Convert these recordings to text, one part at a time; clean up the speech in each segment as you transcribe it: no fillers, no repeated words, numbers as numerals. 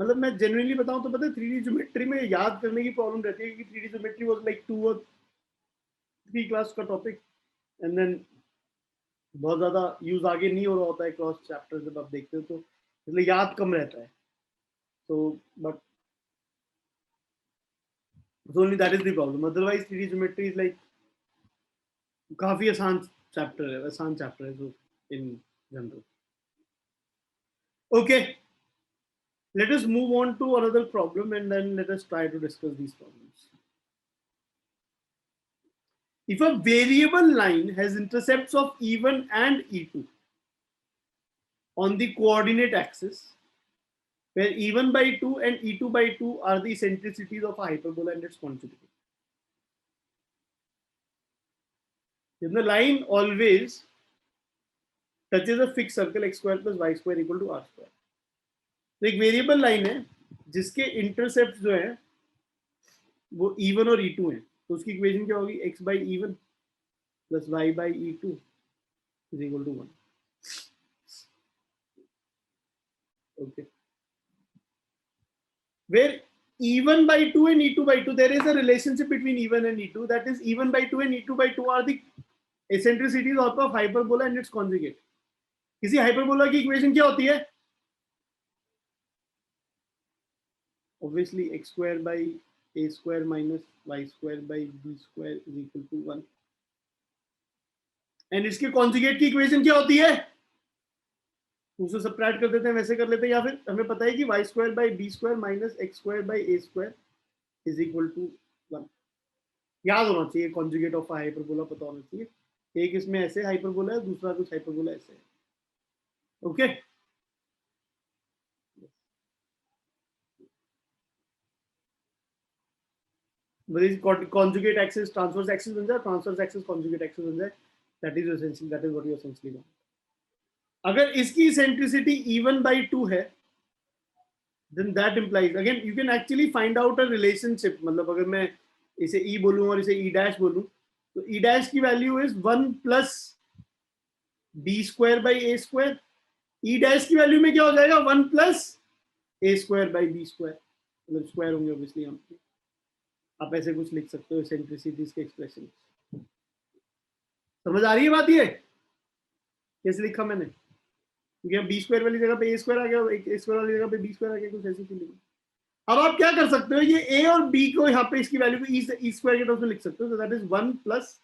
मतलब मैं जेन्युइनली बताऊं तो पता है 3D ज्योमेट्री में याद करने की प्रॉब्लम रहती है, क्योंकि 3D ज्योमेट्री वाज लाइक 2 और 3 क्लास का टॉपिक, एंड देन बहुत ज्यादा यूज आगे नहीं हो रहा होता है क्रॉस चैप्टर जब आप देखते हो, तो इसलिए याद कम रहता है। तो but only that is the problem, otherwise 3D geometry is like काफी आसान चैप्टर है जो in general. Okay, let us move on to another problem and then let us try to discuss these problems. If a variable line has intercepts of E1 and E2 on the coordinate axis, where E1 by 2 and E2 by 2 are the eccentricities of a hyperbola and its conjugate. If the line always touches a fixed circle x square plus y square equal to r square. तो एक variable line है जिसके intercept जो है वो E1 और E2 है, तो उसकी इक्वेशन क्या होगी, x by E1 plus y by E2 is equal to 1. Okay. Where E1 by 2 and E2 by 2, there is a relationship between E1 and E2. That is, E1 by 2 and E2 by 2 are the eccentricities of hyperbola and its conjugate. किसी hyperbola की equation क्या होती है? Obviously, x square by a square minus y square by b square is equal to 1. And इसके conjugate की equation क्या होती है? उसे सबट्रैक्ट कर देते हैं, वैसे कर लेते हैं, या फिर हमें पता है कि y square by B square minus X square by A square is equal to 1. याद होना चाहिए, कॉन्जुगेट ऑफ हाइपरबोला पता होना चाहिए, एक इसमें ऐसे हाइपरबोला है, दूसरा कुछ हाइपरबोला ऐसे है. Okay, conjugate axis transverse axis बन जाए, ट्रांसवर्स एक्सिस कॉन्जुगेट एक्सिस बन जाए, that is essential, that is what you essentially want. अगर इसकी इसेंट्रिसिटी E1 by 2 है, then that implies again you can actually find out a relationship. मतलब अगर मैं इसे E बोलूं और इसे E डैश बोलूं, तो E डैश की value is 1 plus B square by A square. E dash की वैल्यू में क्या हो जाएगा, 1 plus A square by B square, मतलब स्क्वायर होंगे ऑब्वियसली यहाँ पे. आप ऐसे कुछ लिख सकते हो इसेंट्रिसिटीज के एक्सप्रेशन. समझ आ रही है बात, ये कैसे लिखा मैंने, क्योंकि बी स्क्वायर वाली जगह पे ए स्क्वायर आ गया, ए स्क्वायर वाली जगह पे बी स्क्वायर आ गया, कुछ ऐसी फीलिंग. अब आप क्या कर सकते हो, ये ए और बी को यहाँ पे इसकी वैल्यू को ई स्क्वायर के टर्म्स में लिख सकते हो, so that is 1 plus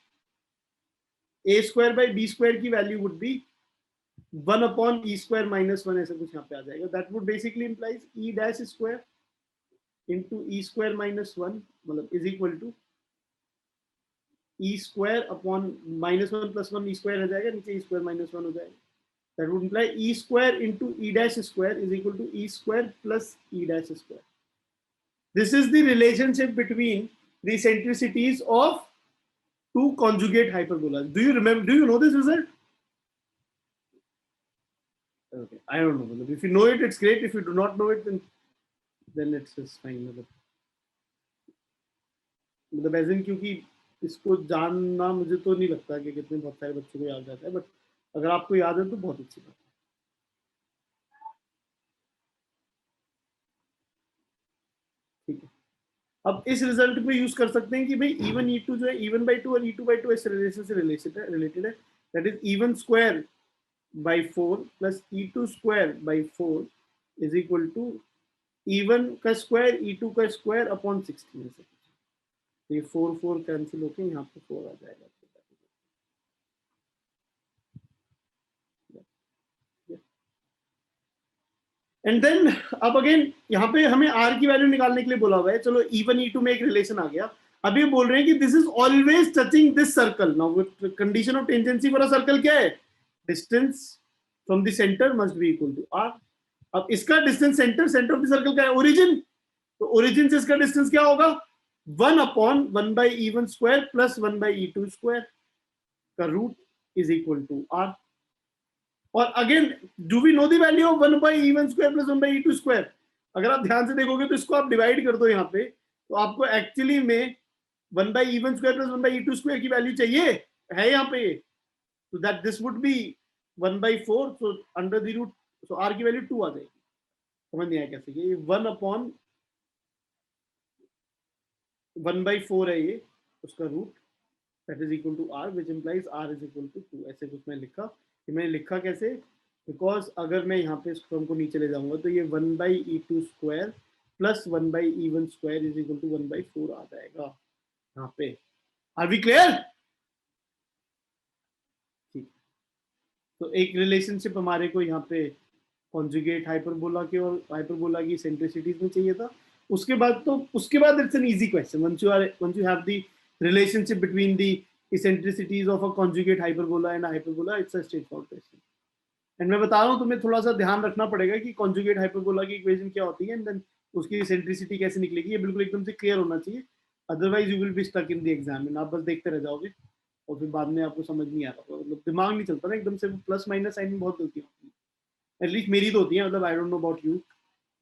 A square by B square की value would be 1 upon e square minus 1, ऐसा कुछ यहाँ पे आ जाएगा. That would basically implies e dash square into e square minus 1, मतलब is equal to e square upon minus 1 plus 1, e square हो जाएगा, नीचे ई स्क्वायर माइनस 1 हो जाएगा. That would imply e square into e dash square is equal to e square plus e dash square. This is the relationship between the eccentricities of two conjugate hyperbolas. Do you remember? Do you know this result? Okay, I don't know. If you know it, it's great. If you do not know it, then it's just fine. मतलब as in, क्योंकि इसको जानना मुझे तो नहीं लगता कि कितने बहुत सारे बच्चों को याद रहता है, बट अगर आपको याद है तो बहुत अच्छी बात है. ठीक है, अब इस रिजल्ट पे यूज कर सकते हैं कि भाई E1 E2 जो है, E1 by 2 और E2 by 2 इस रिलेशन से रिलेटेड है, that is E1 square by 4 plus E2 square by 4 is equal to E1 का स्क्वायर E2 का स्क्वायर अपॉन 16. तो ये 4 4 कैंसिल होकर यहाँ पे 4 आ जाएगा. एंड देन अब अगेन यहाँ पे हमें r की वैल्यू निकालने के लिए बोला हुआ है. चलो E1 E2 में एक रिलेशन आ गया. अब ये बोल रहे हैं कि this is always touching this circle. Now condition of tangency for a circle क्या है, distance from the centre must be equal to r. अब इसका distance centre of the circle क्या है, ओरिजिन. तो ओरिजिन से इसका डिस्टेंस क्या होगा, 1 upon 1 by E1 square plus 1 by E2 square का root is equal to r. और again do we know the value of 1 by E1 square plus 1 by E2 square. अगर आप ध्यान से देखोगे तो इसको आप डिवाइड कर दो यहाँ पे, तो आपको एक्चुअली में 1 by E1 square plus 1 by E2 square की वैल्यू चाहिए है यहाँ पे. तो that this would be 1 by 4, so under the root, so r की वैल्यू 2 आ जाएगी. समझ नहीं आया कैसे, ये 1/1/4 है ये उसका root, that is equal to r, which implies r is equal to 2। ऐसे कुछ मैं लिखा, कि मैंने लिखा कैसे, बिकॉज अगर मैं यहाँ पे इस टर्म को नीचे ले जाऊंगा तो ये 1/e2 square plus 1/e1 square is equal to 1/4 आ जाएगा यहाँ पे। Are we clear? ठीक, तो एक रिलेशनशिप हमारे को यहाँ पे कॉन्जुगेट हाइपरबोला के और हाइपरबोला की सेंट्रिसिटीज में चाहिए था। उसके बाद it's an easy question, once you have the relationship between the eccentricities of a conjugate hyperbola and a hyperbola, it's a straightforward question। And मैं बता रहा हूँ तुम्हें थोड़ा सा ध्यान रखना पड़ेगा कि कॉन्जुगेट हाइपरबोला की इक्वेशन क्या होती है एंड देन उसकी सेंट्रिसिटी कैसे निकलेगी, ये बिल्कुल एकदम से क्लियर होना चाहिए, otherwise you will be stuck in the exam and आप बस देखते रह जाओगे और फिर बाद में आपको समझ नहीं आ रहा, मतलब दिमाग नहीं चलता ना एकदम से, प्लस माइनस साइन में बहुत गलतियां होती है, एटलीस्ट मेरी तो होती है, मतलब I don't know about you,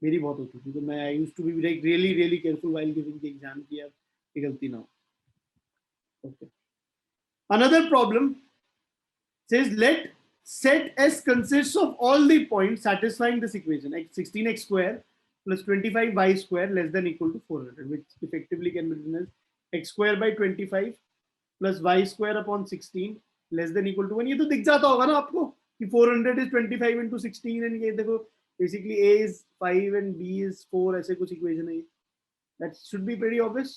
मेरी बहुत होती थी, तो मैं I used to be really really careful while giving the exam कि यार ये गलती ना हो। Okay, another problem says let set S consists of all the points satisfying this equation, like 16x square plus 25y square less than equal to 400, which effectively can be written as x square by 25 plus y square upon 16 less than equal to 1। ये तो दिख जाता होगा ना आपको कि 400 is 25 into 16 and ये देखो basically a is 5 and b is 4, ऐसे कुछ इक्वेशन है, that should be pretty obvious।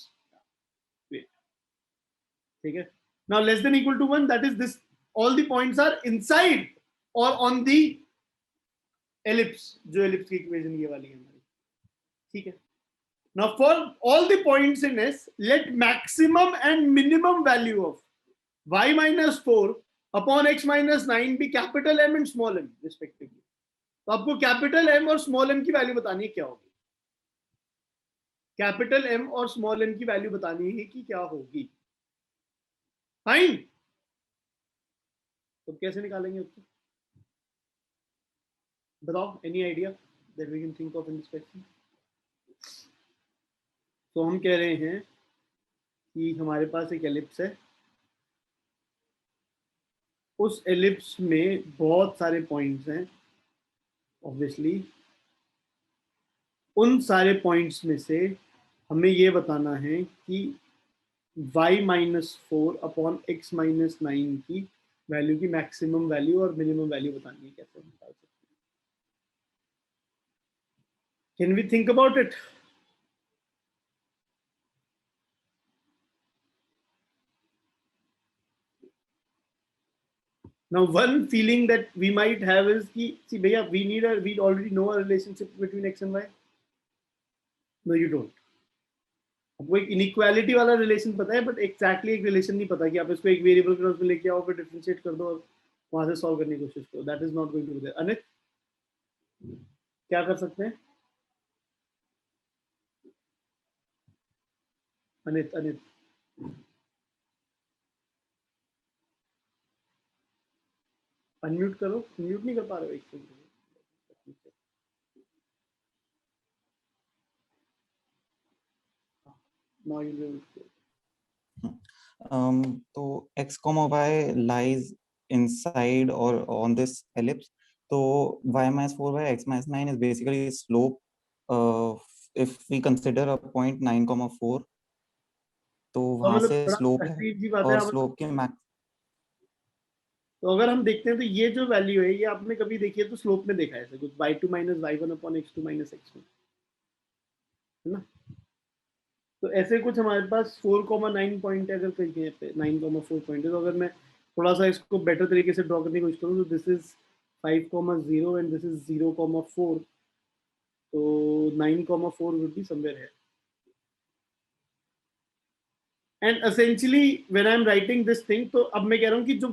ठीक है, now less than equal to 1, that is this, all the points are inside or on the ellipse, जो ellipse की equation ये वाली है हमारी, ठीक है। now for all the points in S, let maximum and minimum value of y minus 4 upon x minus 9 be capital M and small m respectively। तो आपको कैपिटल M और स्मॉल m की वैल्यू बतानी है क्या होगी, कैपिटल M और small m की वैल्यू बतानी है कि क्या होगी, फाइन। तो कैसे निकालेंगे उत्तर बताओ, any idea that we can think of in this question. तो हम कह रहे हैं कि हमारे पास एक एलिप्स है, उस एलिप्स में बहुत सारे पॉइंट्स हैं, ऑब्वियसली उन सारे पॉइंट्स में से हमें ये बताना है कि y minus 4 upon x minus 9 की वैल्यू की मैक्सिमम वैल्यू और मिनिमम वैल्यू बतानी है, कैसे निकाल सकते हैं, can we think about it. Now one feeling that we might have is कि see भैया we already know a relationship between x and y। No you don't। आपको एक इनइक्वालिटी वाला रिलेशन पता है, बट एक्जैक्टली एक रिलेशन नहीं पता कि आप इसको एक वेरिएबल के उसमें लेके आओ, फिर डिफरेंशिएट कर दो और वहां से सॉल्व करने की कोशिश करो, that is not going to be there. Anit क्या कर सकते हैं, अनित अनित अनम्यूट करो, म्यूट नहीं कर पा रहे हो एक सेकंड। तो x, y lies inside or on this ellipse, so y minus 4 by x minus 9 is basically slope if we consider a point 9,4, तो वहां से स्लोप है और स्लोप के मैक्स। तो अगर हम देखते हैं तो ये जो वैल्यू है ये आपने कभी देखी है तो स्लोप में देखा है ऐसे कुछ y2 minus y1 upon x2 minus x1, है ना। तो ऐसे कुछ हमारे पास 4,9 पॉइंट है, अगर कहीं पे 9,4 पॉइंट है, तो अगर मैं थोड़ा सा इसको बेटर तरीके से ड्रॉ करने की कोशिश करूँ तो this is 5,0 and this is 0,4, तो 9,4 वुड बी समवेयर है। And essentially when I am writing this thing, तो अब मैं कह रहा हूँ कि जो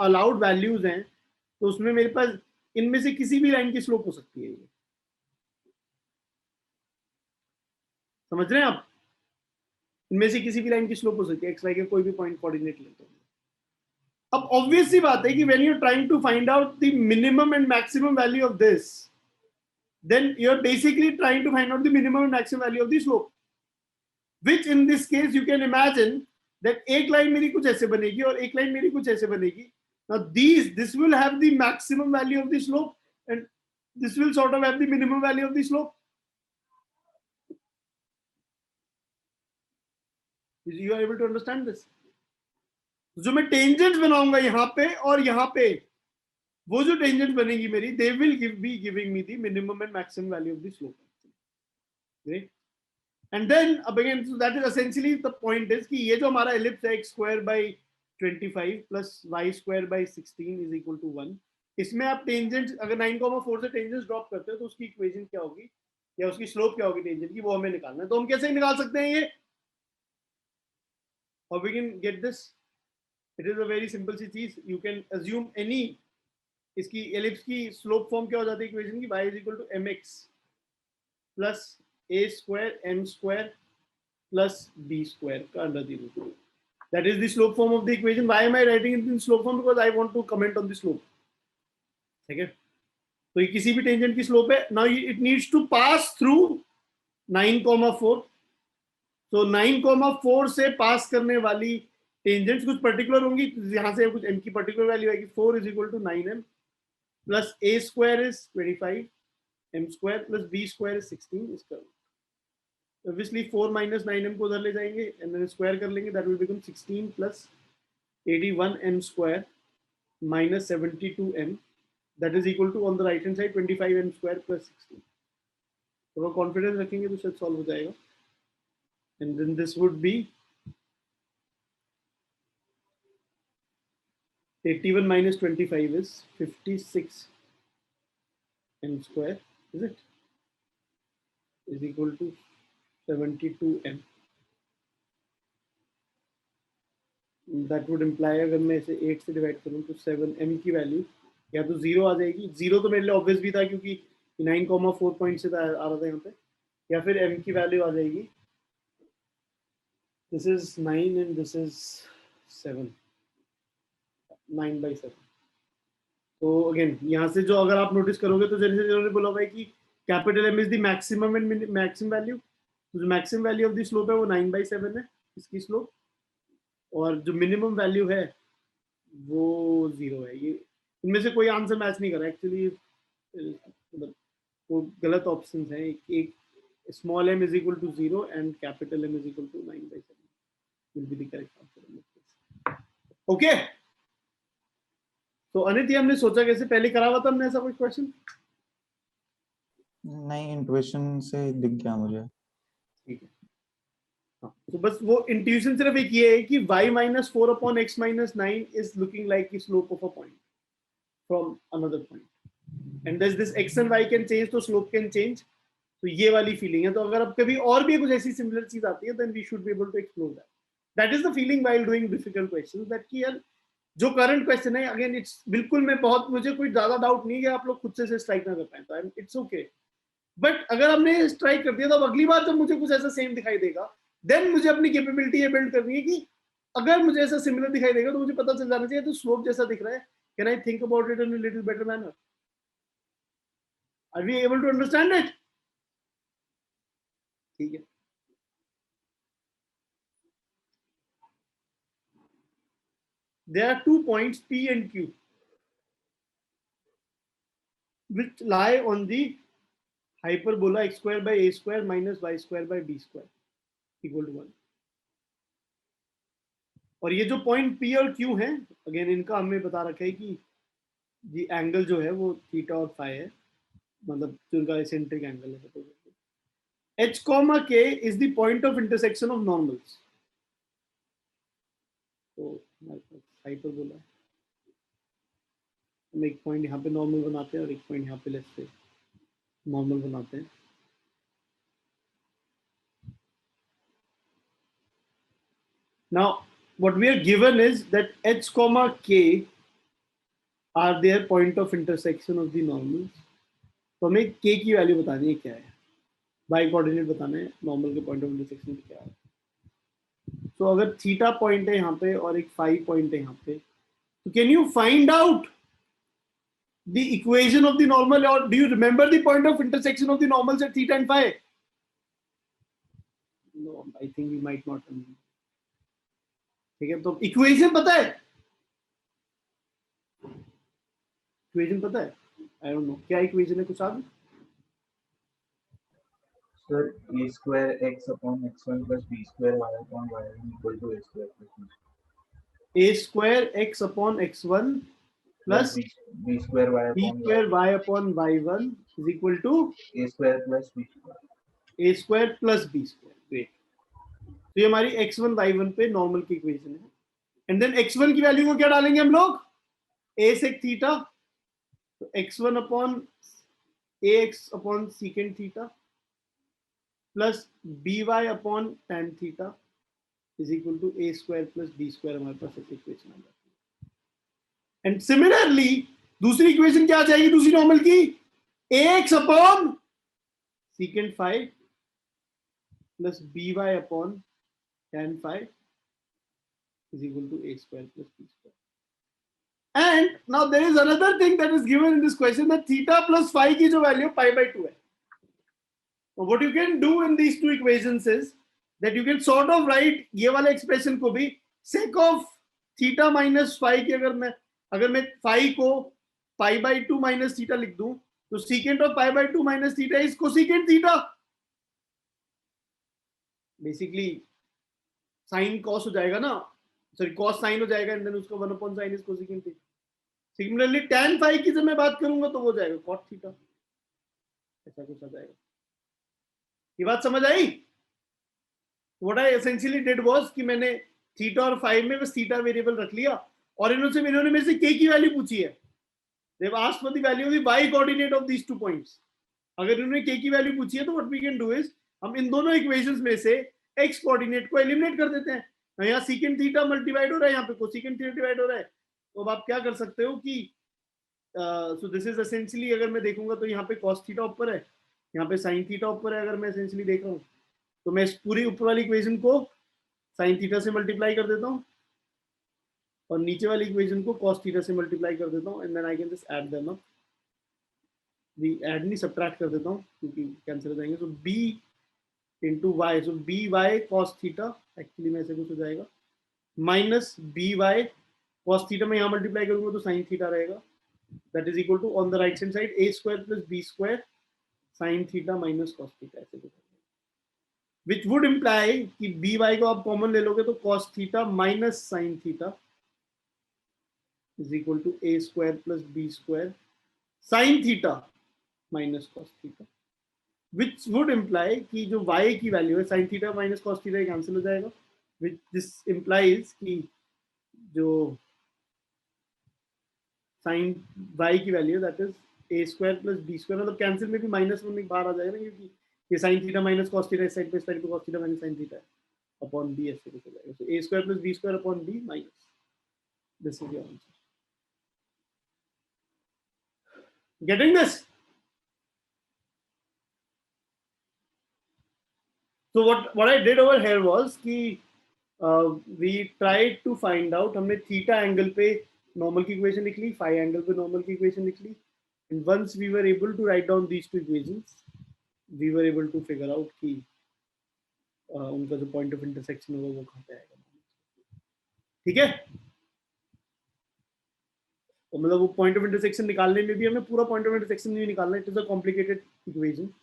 अलाउड वैल्यूज हैं तो उसमें मेरे पास इनमें से किसी भी लाइन की स्लोप हो सकती है, ये समझ रहे हैं आप, इनमें से किसी भी लाइन की स्लोप हो सकती है, एक्स वाई के कोई भी पॉइंट कोऑर्डिनेट लेते हैं। अब ऑब्वियस सी बात है कि when you are trying to find out the minimum and maximum value of this, then you are basically trying to find out the minimum and maximum value of the slope, which in this case you can imagine that एक line मेरी कुछ ऐसे बनेगी और एक line मेरी कुछ ऐसे बनेगी। Now this will have the maximum value of the slope and this will sort of have the minimum value of the slope. You are able to understand this? जो मैं टेंजेंट्स बनाऊंगा यहाँ पे और यहाँ पे, वो जो टेंजेंट बनेगी मेरी, they will be giving me the minimum and maximum value of the slope. Great. And then again, so that is essentially the point is कि ये जो हमारा ellipse है x square by 25 plus y square by 16 is equal to 1. इसमें आप tangent अगर 9,4 से tangent drop करते हो तो उसकी इक्वेशन क्या होगी या उसकी स्लोप क्या होगी टेंजेंट की, वो हमें निकालना है. तो हम कैसे निकाल सकते हैं ये? Or we can get this. It is a very simple सी चीज. You can assume any, इसकी एलिप्स की स्लोप फॉर्म क्या हो जाती है इक्वेशन की? y is equal to mx plus a square m square plus b square का under the root. That is the slope form of the equation. Why am I writing it in slope form? Because I want to comment on the slope. ठीक है, तो ये किसी भी tangent की slope है. Now it needs to pass through 9,4. तो 9,4 से पास करने वाली टेंजेंट्स कुछ पर्टिकुलर होंगी. यहां से कुछ m की पर्टिकुलर वैल्यू आएगी. 4 is equal to 9m plus a square is 25, m square plus b square is 16. इसका obviously 4 minus 9m को उधर ले जाएंगे and then square कर लेंगे. That will become 16 plus 81m square minus 72m. That is equal to on the right hand side 25m square plus 16. तो अगर confidence रखेंगे तो शायद सॉल्व हो जाएगा. And then this would be 81 minus 25 is 56 m square, is it? Is equal to 72m. That would imply अगर मैं इसे 8 से डिवाइड करूं तो 7m की वैल्यू या तो 0 आ जाएगी. 0 तो मेरे लिए ऑब्वियस भी था क्योंकि 9,4 पॉइंट से आ रहा था यहाँ पे, या फिर m की वैल्यू आ जाएगी. This is 9 and this is 7. 9 by 7. तो अगेन यहाँ से जो अगर आप नोटिस करोगे तो जैसे जिन्होंने बोला हुआ है कि capital M is the maximum and maximum value, तो जो maximum value of the slope है वो 9 by 7 है इसकी स्लोप, और जो मिनिमम वैल्यू है वो 0 है. ये इनमें से कोई आंसर मैच नहीं कर रहा एक्चुअली, मतलब वो गलत ऑप्शन है. एक small m is equal to 0 and capital M is equal to 9 by 7 will be the correct answer in this case. Okay. तो अनित, हमने सोचा कैसे, पहले करा हुआ था हमने ऐसा कोई क्वेश्चन? नहीं, इंट्यूशन से दिख गया मुझे. ठीक है, हाँ, तो बस वो इंट्यूशन सिर्फ एक ये है कि y minus 4 upon x minus 9 is looking like the slope of a point from another point, and thus this x and y can change, तो slope can change. तो ये वाली फीलिंग है. तो अगर अब कभी और भी कुछ ऐसी सिमिलर चीज आती है then we should be able to explore that. That is the feeling while doing difficult questions, that कि यार जो करंट क्वेश्चन है अगेन इट्स बिल्कुल, मैं बहुत, मुझे कोई ज्यादा डाउट नहीं है कि आप लोग खुद से स्ट्राइक ना कर पाए, तो इट्स ओके. बट अगर हमने स्ट्राइक कर दिया तो अगली बार जब मुझे कुछ ऐसा सेम दिखाई देगा देन मुझे अपनी कैपेबिलिटी ये बिल्ड करनी है कि अगर मुझे ऐसा सिमिलर दिखाई देगा तो मुझे पता चल जाना चाहिए तो स्लोप जैसा दिख रहा है, can I think about it in a little better manner. Are we able to understand it? ठीक है. There are 2 points P and Q which lie on the hyperbola x square by a square minus y square by b square equal to 1. और ये जो point P और Q हैं again इनका हमें बता रखा है कि ये एंगल जो है वो थीटा और फाई है, मतलब जो इनका एसेंट्रिक एंगल है. H comma K is the point of intersection of normals. तो हाइपरबोला है, हम एक पॉइंट यहाँ पे नॉर्मल बनाते हैं और एक पॉइंट यहाँ पे लेट्स से नॉर्मल बनाते हैं. Now what we are given is that H comma K are their point of intersection of the normals. तो हमें K की वैल्यू बतानी है क्या है, बाई कोऑर्डिनेट बताना है नॉर्मल के पॉइंट ऑफ इंटरसेक्शन क्या है. तो अगर थीटा पॉइंट है यहाँ पे और एक फाई पॉइंट है यहाँ पे, तो can you find out the equation of the normal, or do you remember the point of intersection of the normals at theta and phi? No, I think we might not remember. ठीक है, तो equation पता है? Equation पता है? आई don't no क्या equation है, कुछ आगे? Sir, a square x upon x1 plus b square y upon y1 equal to a square plus b square. A square X upon X one Plus plus b square y B upon square y1 Y upon Y one is equal to a square plus b square. A square plus B square. Great. तो ये हमारी x1 y1 पे normal की equation है। And then x1 की value को क्या डालेंगे हम लोग? a sec थीटा, तो x1 upon ax upon secant theta plus by upon tan theta is equal to a square plus b square. हमारे पास एक इक्वेशन आ जाती है। एंड सिमिलरली दूसरी इक्वेशन क्या आ जाएगी दूसरी नॉर्मल की? ax upon secant phi plus by upon tan phi is equal to a square plus b square. And now there is another thing that is given in this question, that theta plus phi की जो value pi by 2 है. Now what you can do in these two equations is that you can sort of write ये वाले expression को भी sec of theta minus phi की अगर मैं phi को pi by 2 minus theta लिख दूं तो secant of pi by 2 minus theta is cosecant theta. Basically sin cos हो जाएगा ना, सॉरी cos sin हो जाएगा एंड देन उसका 1 upon sin is cosecant theta. Similarly tan phi की जब मैं बात करूंगा तो वो जाएगा cot थीटा, ऐसा कुछ आ जाएगा। ये बात समझ आई? What I essentially did was कि मैंने थीटा और फाई में बस थीटा वेरिएबल रख लिया और इन्होंने मेरे से k की वैल्यू पूछी है। They have asked for the value of the y coordinate of these two points. अगर इन्होंने k की वैल्यू पूछी है तो what we can do is हम इन दोनों इक्वेशंस में से x कोऑर्डिनेट को एलिमिनेट कर देते हैं। यहाँ सीकेंट थीटा मल्टीप्लाइड हो रहा है, यहाँ पे कोसेकेंट थीटा डिवाइड हो रहा है। तो अब आप क्या कर सकते हो कि सो दिस इज एसेंशियली, अगर मैं देखूंगा तो यहाँ पे cos थीटा ऊपर है, यहाँ पे sin थीटा ऊपर है। अगर मैं एसेंशियली देख रहा हूँ तो मैं इस पूरी ऊपर वाली इक्वेशन को sin थीटा से मल्टीप्लाई कर देता हूँ और नीचे वाली इक्वेशन को cos थीटा से मल्टीप्लाई कर देता हूँ and then I can just add them up. Add नहीं, सबट्रैक्ट कर देता हूँ क्योंकि कैंसिल हो जाएंगे। So b into y, so b y cos theta actually में ऐसे कुछ हो जाएगा minus b y cos theta में यहाँ मल्टीप्लाई करूंगा तो साइन थीटा रहेगा। That is equal to on the right hand side a square plus b square sine theta minus cos theta, ऐसे कुछ, विच वुड इम्प्लाई कि बी वाई को आप कॉमन ले लोगे तो cos theta minus sine theta is equal to a square plus b square sine theta minus cos theta, which would imply कि जो y की वैल्यू है sin theta minus cos theta cancel हो जाएगा, which this implies कि जो sin y की value that is a square plus b square, मतलब कैंसिल में भी माइनस वन बाहर आ जाएगा ना क्योंकि ये sin theta minus cos theta इस साइड पे cos theta minus sin theta है अपॉन b ऐसे कुछ हो जाएगा। so a square plus b square upon b minus, this is your answer. Getting this? So what I did over here was कि we tried to find out, हमने theta angle पे normal की equation लिख ली, phi angle पे normal की equation लिख ली, and once we were able to write down these two equations, we were able to figure out कि उनका जो पॉइंट ऑफ इंटरसेक्शन होगा वो कहाँ पे आएगा। ठीक है, तो मतलब वो पॉइंट ऑफ इंटरसेक्शन निकालने में भी हमें पूरा पॉइंट ऑफ इंटरसेक्शन नहीं निकालना, it is a complicated equation.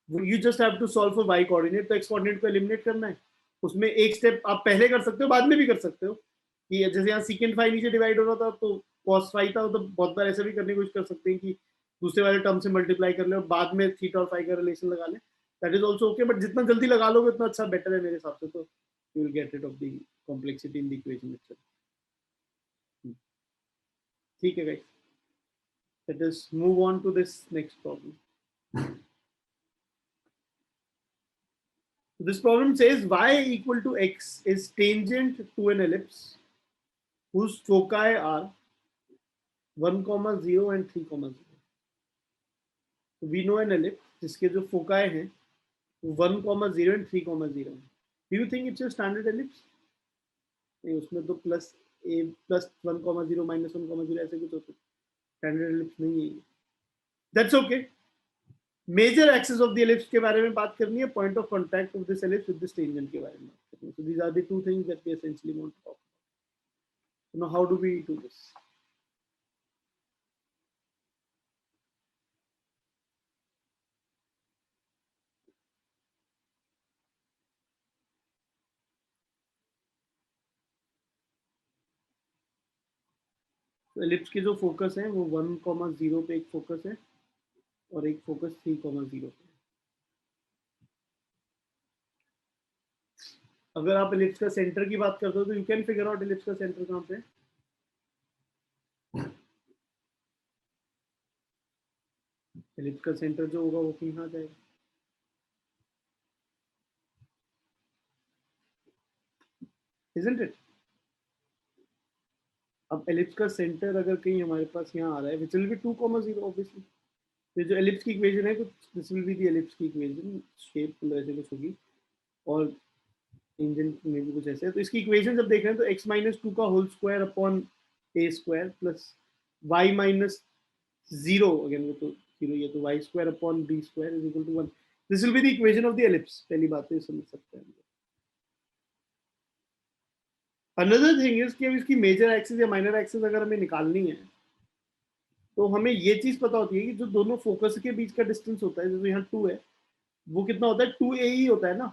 You just have to solve for y coordinate, तो x coordinate को एलिमिनेट करना है। उसमें एक स्टेप आप पहले कर सकते हो, बाद में भी कर सकते हो कि जैसे यहाँ secant phi नीचे डिवाइड हो रहा था तो cos phi था, तो बहुत बार ऐसा भी करने की कोशिश कर सकते हैं कि दूसरे वाले टर्म से मल्टीप्लाई कर ले और बाद में थीटा और फाई का रिलेशन लगा ले, that is also okay, but जितना जल्दी लगा लोगे उतना अच्छा बेटर है मेरे हिसाब से, तो you will get rid of the complexity in the equation itself. ठीक है guys, let us move on to this next problem. This problem says y equal to x is tangent to an ellipse whose foci are 1, 0 and 3, 0. So we know an ellipse जिसके जो foci हैं 1, 0 and 3, 0. Do you think it's a standard ellipse? नहीं, उसमें तो plus a plus 1, 0 minus 1, 0 ऐसे कुछ होता है, standard ellipse नहीं है। That's okay. Major axis of the ellipse के बारे में बात करनी है, point of contact of this ellipse with this tangent के बारे में बात करनी है। So these are the two things that we essentially want to talk about. Now how do we do this? तो एलिप्स के जो फोकस है वो 1,0 पे एक फोकस है और एक फोकस 3,0 पे। अगर आप एलिप्स का सेंटर की बात करते हो तो you can figure out ellipse का सेंटर कहाँ पे है। एलिप्स का सेंटर जो होगा वो कहाँ जाएगा, isn't it? अब एलिप्स का सेंटर अगर कहीं हमारे पास यहाँ आ रहा है विच विल बी 2,0 ऑब्वियसली। तो जो एलिप्स की इक्वेशन है कुछ this will be the ellipse की इक्वेशन, शेप ऐसे कुछ होगी और टेंजेंट में भी कुछ ऐसे है। तो इसकी इक्वेशन जब देख रहे हैं तो x माइनस 2 का whole square upon a square plus y minus 0 again वो तो 0 ये तो y square upon b square is equal to 1। This will be the equation of the ellipse. पहली बात तो ये समझ सकते हैं। अनदर थिंग इज कि इसकी मेजर एक्सिस या माइनर एक्सिस अगर हमें निकालनी है तो हमें ये चीज पता होती है कि जो दोनों फोकस के बीच का डिस्टेंस होता है, जैसे यहाँ 2 है, वो कितना होता है 2a ही होता है ना।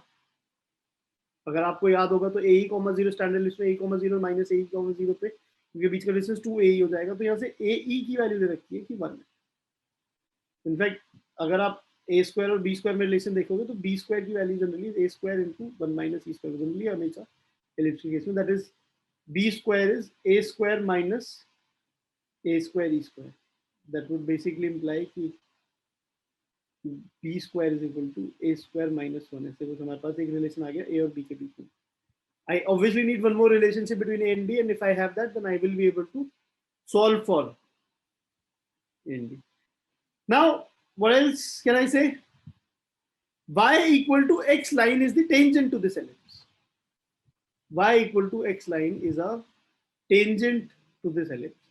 अगर आपको याद होगा तो ए कॉमा 0 स्टैंडर्ड लिस्ट में ए कॉमा 0 माइनस ए कॉमा 0 पे क्योंकि बीच का डिस्टेंस 2a ही हो जाएगा। तो यहाँ से ए की वैल्यू दे रखी है कि 1 है। इनफैक्ट अगर आप ए स्क्वायर और बी स्क्वायर में रिलेशन देखोगे तो बी स्क्वायर की value generally a square into 1 minus e square generally हमेशा एलिप्स के केस में that is b square is a square minus a square e square. That would basically imply कि b square is equal to a square minus 1। ऐसे कुछ हमारे पास एक relation आ गया ए और बी के बीच में। I obviously need one more relationship between A and B, and if I have that, then I will be able to solve for A and B. Now, what else can I say? Y equal to X line is the tangent to this ellipse. Y equal to X line is a tangent to this ellipse.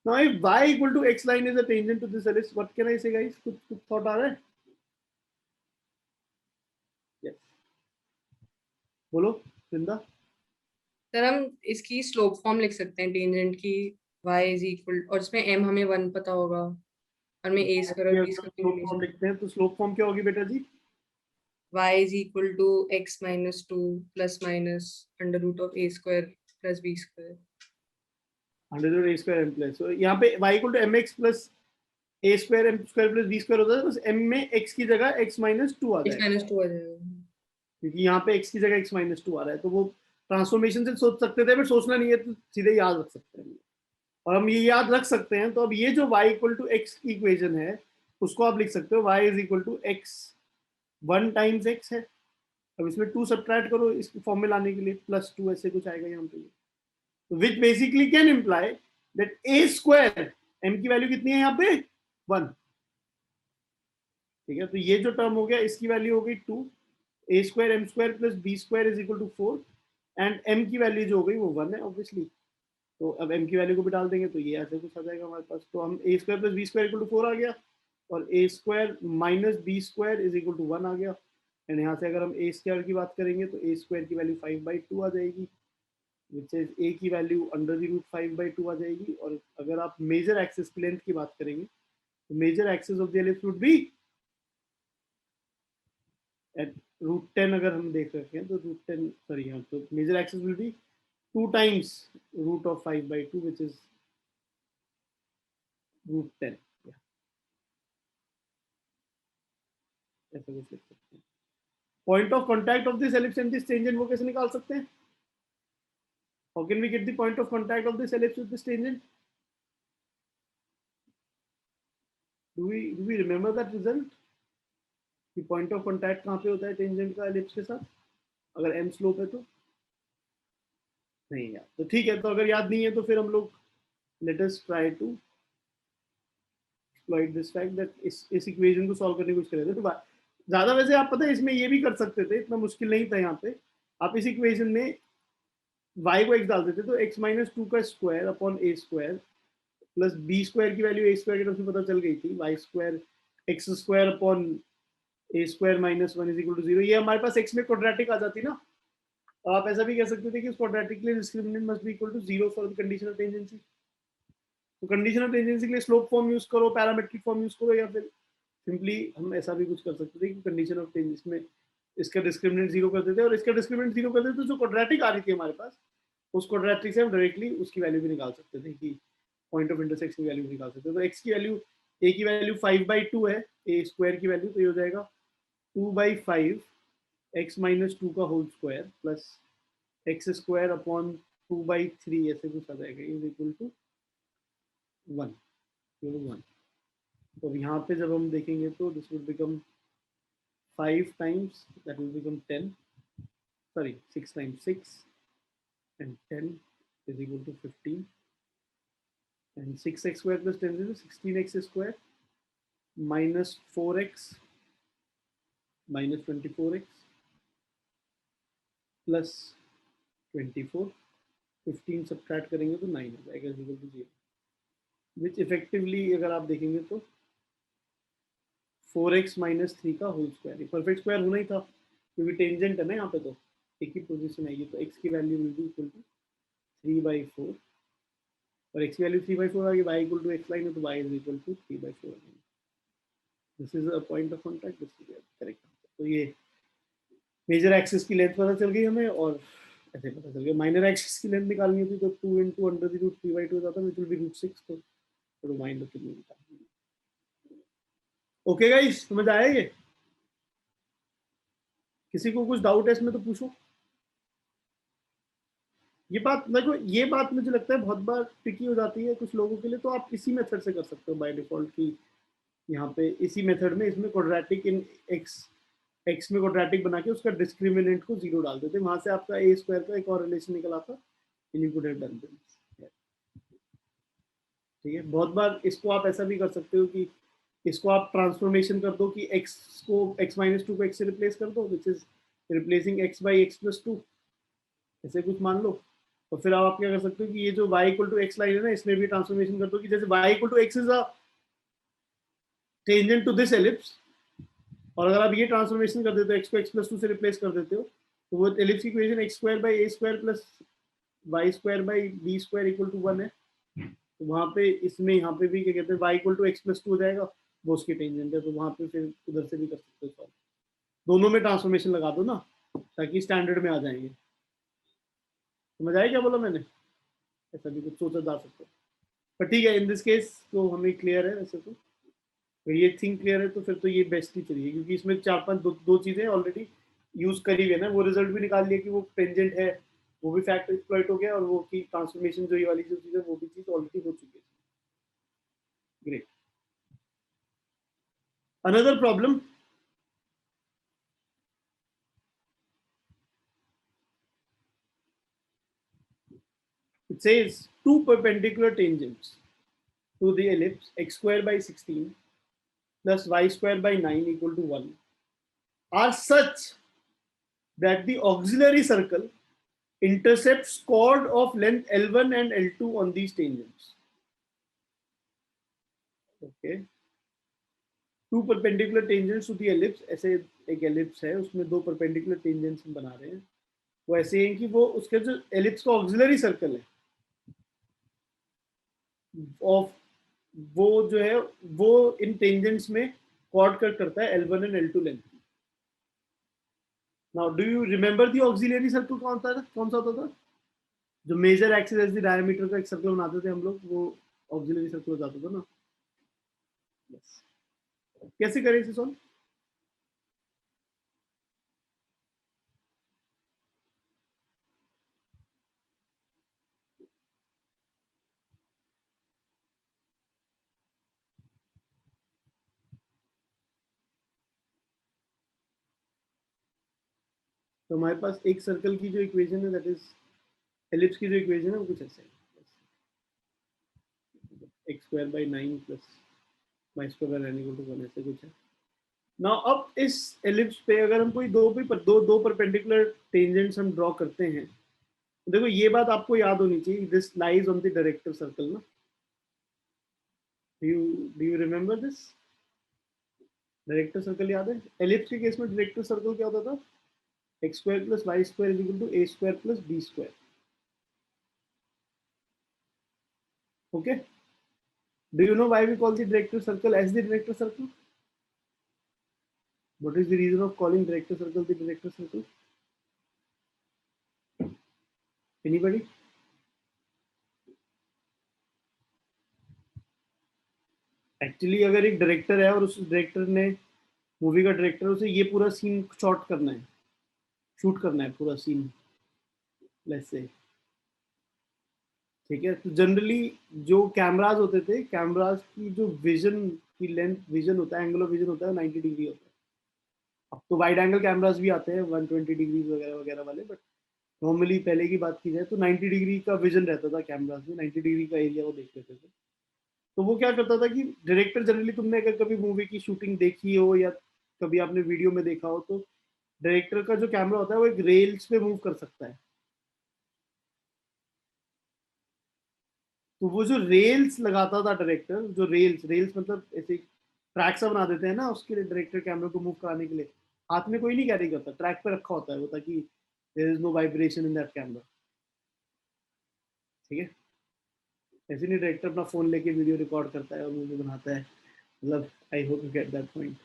Now, if Y equal to X line is a tangent to this ellipse, what can I say, guys? कुछ thought आ रहा है? Yes. बोलो, वृंदा। Sir हम इसकी slope form लिख सकते हैं tangent की y इज इक्वल और इसमें m हमें 1 पता होगा और में a स्क्वायर और b स्लोप स्क्वायर फॉर्म लिखते हैं तो स्लोप फॉर्म क्या होगी बेटा जी? y is equal to x minus 2 plus minus under root of a square plus b square under root a square m plus. तो यहाँ पे y equal to mx plus a square m square plus b square होता है। बस m में x की जगह x minus 2 आ x जाएगा माइनस 2 आ जाएगा क्योंकि यहाँ पे x की जगह x माइनस 2 आ रहा है। तो वो ट्रांसफॉर्मेशन से सोच सकते थे, बट सोचना नहीं है तो सीधे याद रख सकते हैं। और हम ये याद रख सकते हैं तो अब ये जो y इक्वल टू एक्स की इक्वेशन है उसको आप लिख सकते हो y is equal to X 1 times x है। अब इसमें 2 सब्ट्रैक्ट करो इस फॉर्म में लाने के लिए प्लस 2 ऐसे कुछ आएगा यहाँ पे। तो which basically can imply that a square m की वैल्यू कितनी है यहाँ पे 1। ठीक है, तो ये जो टर्म हो गया इसकी वैल्यू हो गई 2, a square m square plus b square is equal to 4 and m की वैल्यू जो हो गई वो 1 है ऑब्वियसली। तो अब m की वैल्यू को भी डाल देंगे तो ये ऐसे कुछ आ जाएगा हमारे पास। तो हम a square plus b square equal to 4 आ गया और a square minus b square is equal to 1 आ गया। एंड यहाँ से अगर हम a स्क्वायर की बात करेंगे तो a स्क्वायर की वैल्यू 5/2 आ जाएगी विच इज a की वैल्यू अंडर द रूट 5/2 आ जाएगी। और अगर आप मेजर एक्सिस की लेंथ की बात करेंगे तो major axis of the ellipse would be at root 10। अगर हम देख रखे हैं तो रूट 10 सॉरी यहाँ तो major axis will be 2 times root of 5/2 which is root 10। ऐसा कुछ लिख सकते हैं। Point of contact of this ellipse and this tangent वो कैसे निकाल सकते हैं? How can we get the point of contact of this ellipse with this tangent? Do we remember that result कि पॉइंट ऑफ कॉन्टैक्ट कहाँ पे होता है टेंजेंट का एलिप्स के साथ अगर m स्लोप है तो? नहीं यार, तो ठीक है। तो अगर याद नहीं है तो फिर हम लोग let us try to exploit this fact that इस इक्वेशन को सॉल्व करने की कोशिश करें। तो ज्यादा वैसे आप पता है इसमें ये भी कर सकते थे, इतना मुश्किल नहीं था। यहाँ पे आप इस इक्वेशन में y को x डाल देते तो x माइनस 2 का square upon a square plus b square की वैल्यू a स्क्वायर के टर्म्स में पता चल गई थी y square x square upon a square minus 1 is equal to 0। ये हमारे पास x में क्वाड्रेटिक आ जाती ना। तो आप ऐसा भी कह सकते थे कि उस क्वाड्रेटिक के लिए discriminant must be equal to 0 for the condition of tangency. तो कंडीशन ऑफ टेंजेंसी के लिए स्लोप फॉर्म यूज करो, पैरामेट्रिक फॉर्म यूज करो, या फिर सिंपली हम ऐसा भी कुछ कर सकते थे कि कंडीशन ऑफ टेंजेंसी में इसका डिस्क्रिमिनेंट 0 कर देते और इसका डिस्क्रिमिनेंट 0 कर देते तो जो क्वाड्रेटिक आ रही थी हमारे पास उस क्वाड्रेटिक से हम डायरेक्टली उसकी वैल्यू भी निकाल सकते थे कि पॉइंट ऑफ इंटरसेक्शन की वैल्यू निकाल सकते हो। तो x की वैल्यू, a की वैल्यू 5/2 है, a स्क्वायर की वैल्यू, तो ये हो जाएगा 2/5 x माइनस 2 का whole square plus X square upon 2/3 ऐसे कुछ आ जाएगा, इज इक्वल टू 1। तो अब यहाँ पे जब हम देखेंगे तो this will become 5 times, that will become 10, sorry 6 times 6 and 10 is equal to 15, and 6x square plus 10 is 16x square minus 4x minus 24x plus 24, 15 subtract करेंगे तो 9 हो जाएगा, is equal to 0, which effectively अगर आप देखेंगे तो 4x minus 3 का whole square, perfect square होना ही था क्योंकि टेंजेंट है ना यहाँ पे, तो एक ही पोजीशन आएगी, तो x की value will be equal to 3/4, और x की वैल्यू 3/4 आ गई, y equal to x line है तो y is equal to 3/4। This is a point of contact, this is correct. तो ये मेजर एक्सिस की लेंथ पता चल गई हमें, और ऐसे पता चल गया माइनर एक्सिस की लेंथ निकालनी थी, तो 2 into √3/2 हो जाता है, which will be √6, तो रिमाइंडर कितनी निकालनी है। ओके गाइस, समझ आया ये? किसी को कुछ डाउट है इसमें तो पूछो। ये बात देखो, ये बात मुझे लगता है बहुत बार ट्रिकी हो जाती है कुछ लोगों के लिए, तो आप इसी मेथड से कर सकते हो बाय डिफॉल्ट की, यहाँ पे इसी मेथड में इसमें क्वाड्रेटिक इन एक्स में क्वाड्रेटिक बना के उसका डिस्क्रिमिनेंट को 0 डाल देते, वहां से आपका a स्क्वायर का एक और रिलेशन निकल आता, ठीक है। बहुत बार इसको आप ऐसा भी कर सकते हो कि इसको आप ट्रांसफॉर्मेशन कर दो कि x को x माइनस 2 को x से रिप्लेस कर दो, which is replacing x by x plus 2, ऐसे कुछ मान लो। और फिर आप क्या कर सकते हो कि ये जो y equal to X line है ना, इसमें भी ट्रांसफॉर्मेशन कर दो कि जैसे y equal to x is a tangent to this ellipse, और अगर आप ये ट्रांसफॉर्मेशन कर देते हो, x को x प्लस 2 से रिप्लेस कर देते हो, तो वो एलिप्स की equation x square by a square plus y square by b square equal to 1 है। तो वहाँ पे इसमें यहाँ पे भी क्या कहते हैं, y equal to x plus 2 हो जाएगा, वो उसकी टेंजेंट है, तो वहाँ पे फिर उधर से भी कर सकते हो सॉल्व। दोनों में ट्रांसफॉर्मेशन लगा दो ना, ताकि स्टैंडर्ड में आ जाएंगे। समझ आया क्या बोला मैंने? ऐसा भी कुछ सोचा जा सकता है, पर ठीक है, इन दिस केस तो हमें क्लियर है वैसे तो। ये थिंग क्लियर है तो फिर तो ये बेस्ट ही चलिए, क्योंकि इसमें 4-5 दो चीजें ऑलरेडी यूज करी हुई है ना, वो रिजल्ट भी निकाल लिया कि वो टेंजेंट है, वो भी फैक्ट एक्सप्लॉइट हो गया, और वो की ट्रांसफॉर्मेशन जो ये वाली जो चीज है वो भी चीज ऑलरेडी हो चुकी है। Great. Another problem, it says two perpendicular tangents to the ellipse x square by 16 plus y square by 9 equal to 1 are such that the auxiliary circle intercepts chord of length L1 and L2 on these tangents. Okay. Two perpendicular tangents to the ellipse, ऐसे एक ellipse है, उसमें दो perpendicular tangents हम बना रहे हैं, वो ऐसे हैं कि वो उसके जो ellipse का auxiliary circle है ऑफ, वो जो है वो इन टेंजेंट्स में कॉर्ड कट करता है L1 and L2 length. Now do you remember the auxiliary circle कौन सा होता था? जो major axis as the diameter का एक सर्कल बनाते थे हम लोग, वो ऑक्सिलरी सर्कल हो जाता था ना। yes. कैसे करें इसे सॉल्व? तो हमारे पास एक सर्कल की जो इक्वेशन है, दैट इज एलिप्स की जो इक्वेशन है, वो कुछ ऐसे है, x square by 9 plus y square by 9 equal to 1, ऐसे कुछ है ना। अब इस एलिप्स पे अगर हम कोई दो परपेंडिकुलर टेंजेंट्स हम ड्रॉ करते हैं, तो देखो ये बात आपको याद होनी चाहिए, this lies on the director circle ना। Do you remember this? Director circle याद है? एलिप्स के केस में डायरेक्टर सर्कल क्या होता था? X square plus y square is equal to a square plus B square. Okay, do you know why we call the director circle as the director circle? What is the reason of calling director circle the director circle? Anybody? Actually अगर एक director है और उस director ने, movie का director, उसे ये पूरा सीन शॉट करना है, शूट करना है पूरा सीन, लेट्स से, ठीक है। तो जनरली जो कैमराज होते थे, कैमराज की जो विजन की लेंथ, विजन होता है, एंगल ऑफ विजन होता है 90 डिग्री होता है। अब तो वाइड एंगल कैमराज भी आते हैं 120 डिग्री वगैरह वगैरह वाले, बट नॉर्मली पहले की बात की जाए तो 90 डिग्री का विजन रहता था कैमराज में, 90 डिग्री का एरिया वो देख लेते थे। तो वो क्या करता था कि डायरेक्टर, जनरली तुमने अगर कभी मूवी की शूटिंग देखी हो या कभी आपने वीडियो में देखा हो, तो डायरेक्टर का जो कैमरा होता है वो एक रेल्स पे मूव कर सकता है। तो वो जो रेल्स लगाता था डायरेक्टर, जो रेल्स रेल्स मतलब ऐसे ट्रैक सा बना देते हैं ना उसके लिए, डायरेक्टर कैमरे को मूव कराने के लिए हाथ में कोई नहीं कैरी करता, ट्रैक पे रखा होता है वो, ताकि there is no vibration in that camera, ठीक है। ऐसे नहीं डायरेक्टर अपना फोन लेके वीडियो रिकॉर्ड करता है और मूवी बनाता है, मतलब I hope you get that point.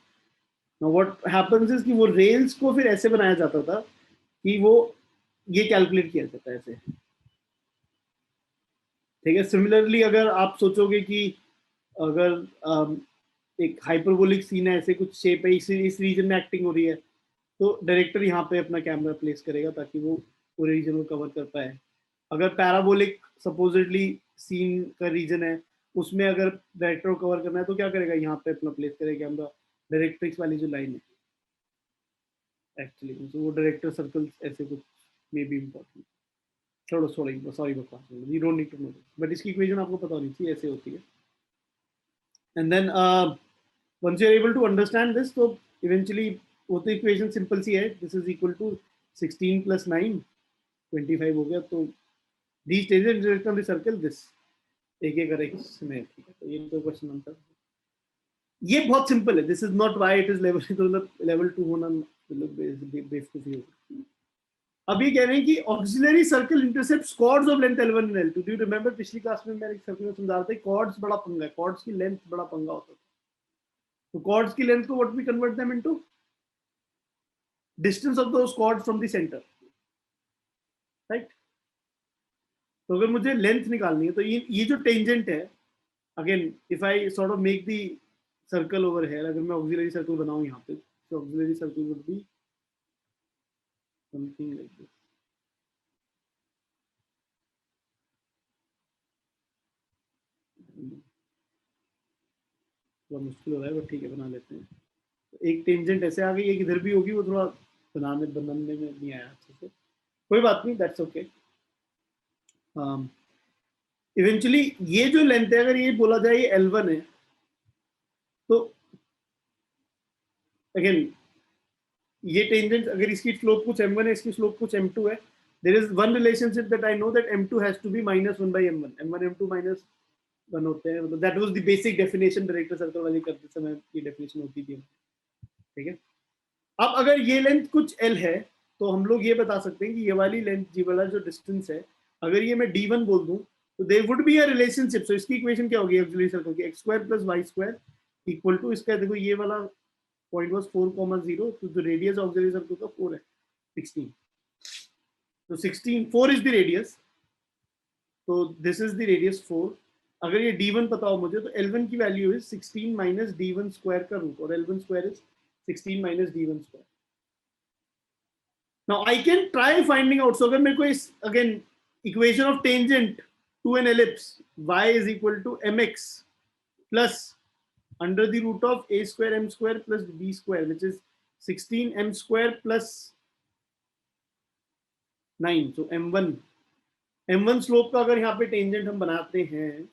Now what happens is कि वो रेल्स को फिर ऐसे बनाया जाता था कि वो ये कैलकुलेट किया जाता है ऐसे, ठीक है। सिमिलरली अगर आप सोचोगे कि अगर एक हाइपरबोलिक सीन है, ऐसे कुछ शेप है, इस रीजन में एक्टिंग हो रही है, तो डायरेक्टर यहाँ पे अपना कैमरा प्लेस करेगा ताकि वो पूरे रीजन को कवर कर पाए। अगर पैराबोलिक सपोजिटली सीन का रीजन है, उसमें अगर डायरेक्टर को कवर करना है तो क्या करेगा, यहाँ पे अपना प्लेस करेगा कैमरा, डायरेक्ट्रिक्स वाली जो लाइन है एक्चुअली, तो वो डायरेक्टर सर्कल ऐसे कुछ मे बी इम्पोर्टेंट। छोड़ो सॉरी बकवास, you don't need to know this, but इसकी इक्वेशन आपको पता होनी चाहिए, ऐसे होती है। And then once you are able to understand this, तो eventually वो तो इक्वेशन सिंपल सी है, दिस इज इक्वल टू 16 प्लस 9 25 हो गया। तो these stages in direction of the circle, this एक एक करे इसमें, ठीक है। तो ये तो क्वेश्चन आंसर, ये बहुत सिंपल है, this is not why it is level, तो मतलब लेवल 2 होना मतलब बेवकूफी होगी। अब ये कह रहे हैं कि auxiliary circle intercepts chords of length L1 and L2। Do you remember पिछली क्लास में मैंने एक सर्कल में समझा रहा था, कॉर्ड्स बड़ा पंगा है, कॉर्ड्स की लेंथ बड़ा पंगा होता है। तो कॉर्ड्स की लेंथ को what we convert them into distance of those chords from the centre, right. तो अगर मुझे लेंथ निकालनी है तो ये जो टेंजेंट है, again if I sort of make the circle over here, अगर मैं ऑक्सिलरी सर्कल बनाऊं यहाँ पे, तो auxiliary circle would be something like this. थोड़ा मुश्किल हो रहा है बट ठीक है, बना लेते हैं। तो एक टेंजेंट ऐसे आ गई, एक इधर भी होगी, वो थोड़ा बनाने में नहीं आया अच्छे से, कोई बात नहीं, दैट्स ओके। इवेंचुअली ये जो लेंथ है, अगर ये बोला जाए ये L1 है, तो अगेन ये टेंजेंट, अगर इसकी स्लोप कुछ m1 है, इसकी स्लोप कुछ m2 है, there is one relationship that I know, that m2 has to be -1/m1, m1 m2 -1 होते हैं, मतलब that was the basic definition director circle वाली करते समय, ये डेफिनेशन होती थी, ठीक है। अब अगर ये लेंथ कुछ L है, तो हम लोग ये बता सकते हैं कि ये वाली लेंथ, ये वाला जो डिस्टेंस है, अगर ये मैं d1 बोल दूं, तो there would be a relationship. So इसकी इक्वेशन क्या होगी ऑक्सिलरी सर्कल की, x² + y² इक्वल टू, इसका देखो ये वाला पॉइंट वाज 4,0, तो जो रेडियस ऑक्सिलरी सर्कल का 4 है, 16, तो 16 4 इज द रेडियस, तो दिस इज द रेडियस 4। अगर ये d1 पता हो मुझे, तो L1 की वैल्यू इज 16 - d1² का रूट, और L1² is 16 - d1²। Now I can try finding out. So अगर मेरे को इस again equation of tangent to an ellipse y is equal to mx plus under the root of a² m² plus b², which is 16m² plus 9, so m1 slope का अगर यहाँ पे tangent हम बनाते हैं,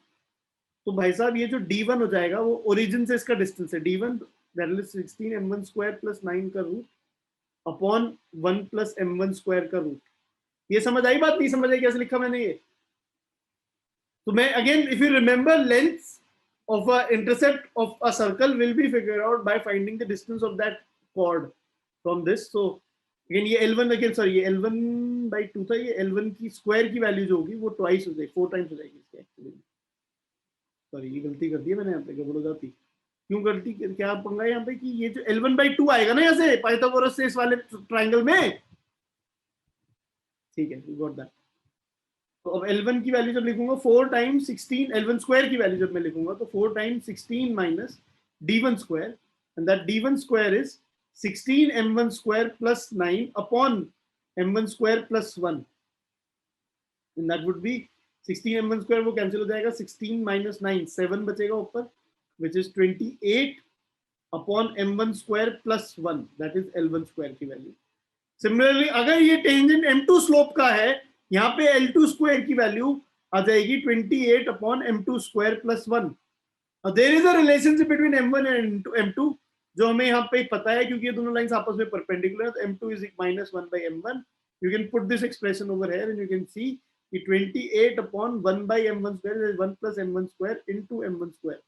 तो भाई साहब ये जो d1 हो जाएगा, वो ओरिजिन से इसका डिस्टेंस है d1, that is 16m1² plus 9 का रूट अपॉन 1 + m1² का रूट। ये समझ आई बात, नहीं समझ आई कैसे लिखा मैंने ये? तो मैं again, if you remember, length of a intercept of a circle will be figured out by finding the distance of that chord from this. So again ये L1, again sorry, ये L1/2 था, ये L1 की square की value जो होगी वो twice हो जाएगी, 4 टाइम्स हो जाएगी इसकी एक्चुअली। सॉरी, ये गलती कर दी है मैंने यहाँ पे, गड़बड़ हो जाती। क्यों गलती, क्या पंगा है यहाँ पे कि ये जो L1/2 आएगा ना यहाँ से पाइथागोरस से इस वाले ट्रायंगल में, ठीक है, यू गॉट दैट। तो अब L1 की वैल्यू जब लिखूंगा 4 टाइम्स 16, L1 स्क्वायर की वैल्यू जब मैं लिखूंगा तो 4 times 16 minus D1 square, and that D1 square is 16 M1 square plus 9 upon M1 square plus 1, and that would B 16 M1 square वो कैंसिल हो जाएगा, 16 माइनस 9 7 बचेगा ऊपर, which is 28 upon M1 square plus 1, that is L1 square की value. Similarly अगर ये tangent M2 slope का है, यहाँ पे L2 स्क्वायर की वैल्यू आ जाएगी 28 upon M2 square plus 1। There is a relationship between M1 and M2 जो हमें यहाँ पे पता है क्योंकि ये दोनों लाइंस आपस में परपेंडिकुलर है, तो M2 is minus 1 by M1। You can put this expression over here and you can see कि 28 upon 1 by M1 square is 1 plus M1 square into M1 square,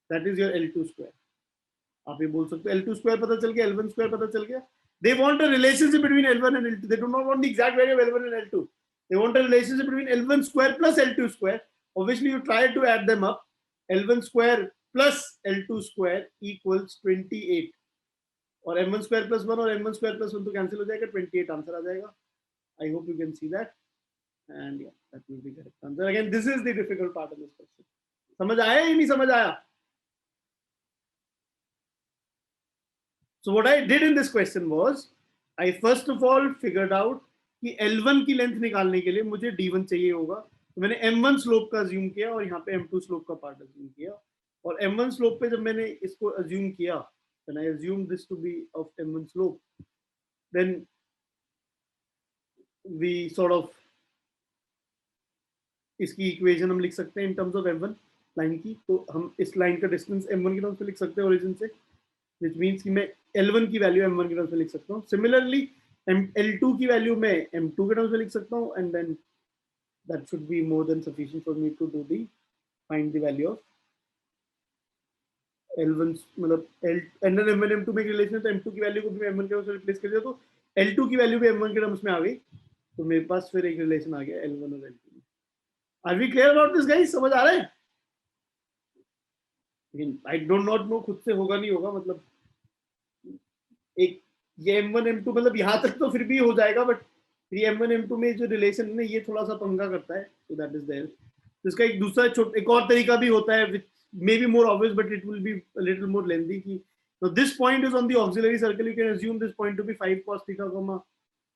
that is your L2 square. आप ये बोल सकते हो L2 square पता चल गया, L1 square पता चल गया। They want a relationship between L1 and L2. They do not want the exact value of L1 and L2. They want a relationship between L1 square plus L2 square. Obviously, you try to add them up. L1 square plus L2 square equals 28. और M1 square plus 1 और M1 square plus 1 तो cancel हो जाएगा, 28 answer आ जाएगा. I hope you can see that. And yeah, that will be correct answer. Again, this is the difficult part of this question. समझ आया या नहीं समझ आया? So what I did in this question was, I first of all figured out कि L1 की length निकालने के लिए मुझे D1 चाहिए होगा, तो मैंने M1 स्लोप का अज्यूम किया और यहाँ पे M2 स्लोप का पार्ट अज्यूम किया, और M1 स्लोप पे जब मैंने इसको अज्यूम किया, when I assumed this to be of M1 slope, then we sort of इसकी इक्वेशन हम लिख सकते हैं in terms of M1 line की, तो हम इस लाइन का डिस्टेंस M1 की टर्म्स में लिख सकते हैं ओरिजिन से, which means कि मैं L1 की वैल्यू M1 के टर्म्स में लिख सकता हूँ। Similarly, L2 की वैल्यू मैं M2 के टर्म्स में लिख सकता हूँ, and then that should be more than sufficient for me to do the find the value of L1, मतलब L and then M1 M2 में एक रिलेशन है, तो M2 की वैल्यू को भी मैं M1 के टर्म्स में रिप्लेस कर दिया, तो L2 की वैल्यू भी M1 के टर्म्स में आ गई, तो मेरे पास फिर एक रिलेशन आ गया L1 और L2 में। Are we clear about this guys? समझ आ रहा है? लेकिन I do not know खुद से होगा नहीं होगा, मतलब एक ये M1 M2 मतलब यहाँ तक तो फिर भी हो जाएगा, बट ये M1 M2 में जो रिलेशन है ना, ये थोड़ा सा पंगा करता है, so that is there. तो इसका एक दूसरा एक और तरीका भी होता है, which may be more obvious but it will be a little more lengthy, कि so this point is on the auxiliary circle, you can assume this point to be 5 cos theta,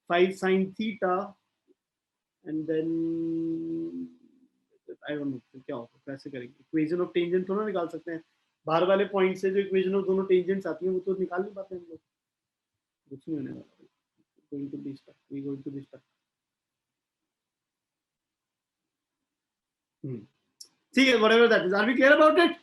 5 sin theta, and then I don't know क्या होगा, कैसे करेंगे, equation of tangent थोड़ा निकाल सकते हैं, बाहर वाले पॉइंट से जो इक्वेशन ऑफ दोनों टेंजेंट्स आती हैं वो तो निकाल नहीं पाते हम लोग, कुछ नहीं होने वाला, going to be stuck, we going to be stuck. ठीक है, whatever that is, are we clear about it?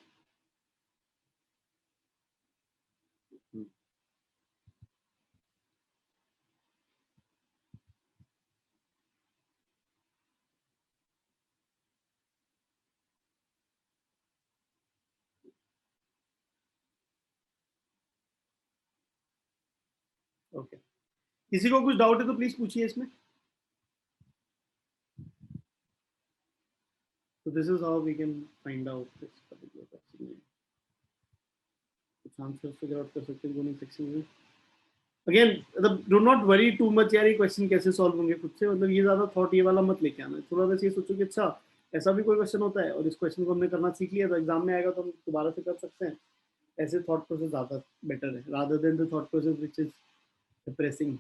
Okay, किसी को कुछ डाउट है तो प्लीज पूछिए इसमें। So this is how we can find out this particular question. कुछ आंसर फिगर आउट कर सकते हैं दोनों सेक्शन में। अगेन मतलब do not worry too much यार, ये क्वेश्चन कैसे सॉल्व होंगे खुद से, मतलब ये ज्यादा थॉट ये वाला मत लेके आना, थोड़ा बस ये सोचो कि अच्छा ऐसा भी कोई क्वेश्चन होता है और इस क्वेश्चन को हमने करना सीख लिया तो एग्जाम में आएगा तो हम दोबारा से कर सकते हैं, ऐसे थॉट प्रोसेस ज्यादा बेटर है rather than the thought process which is depressing.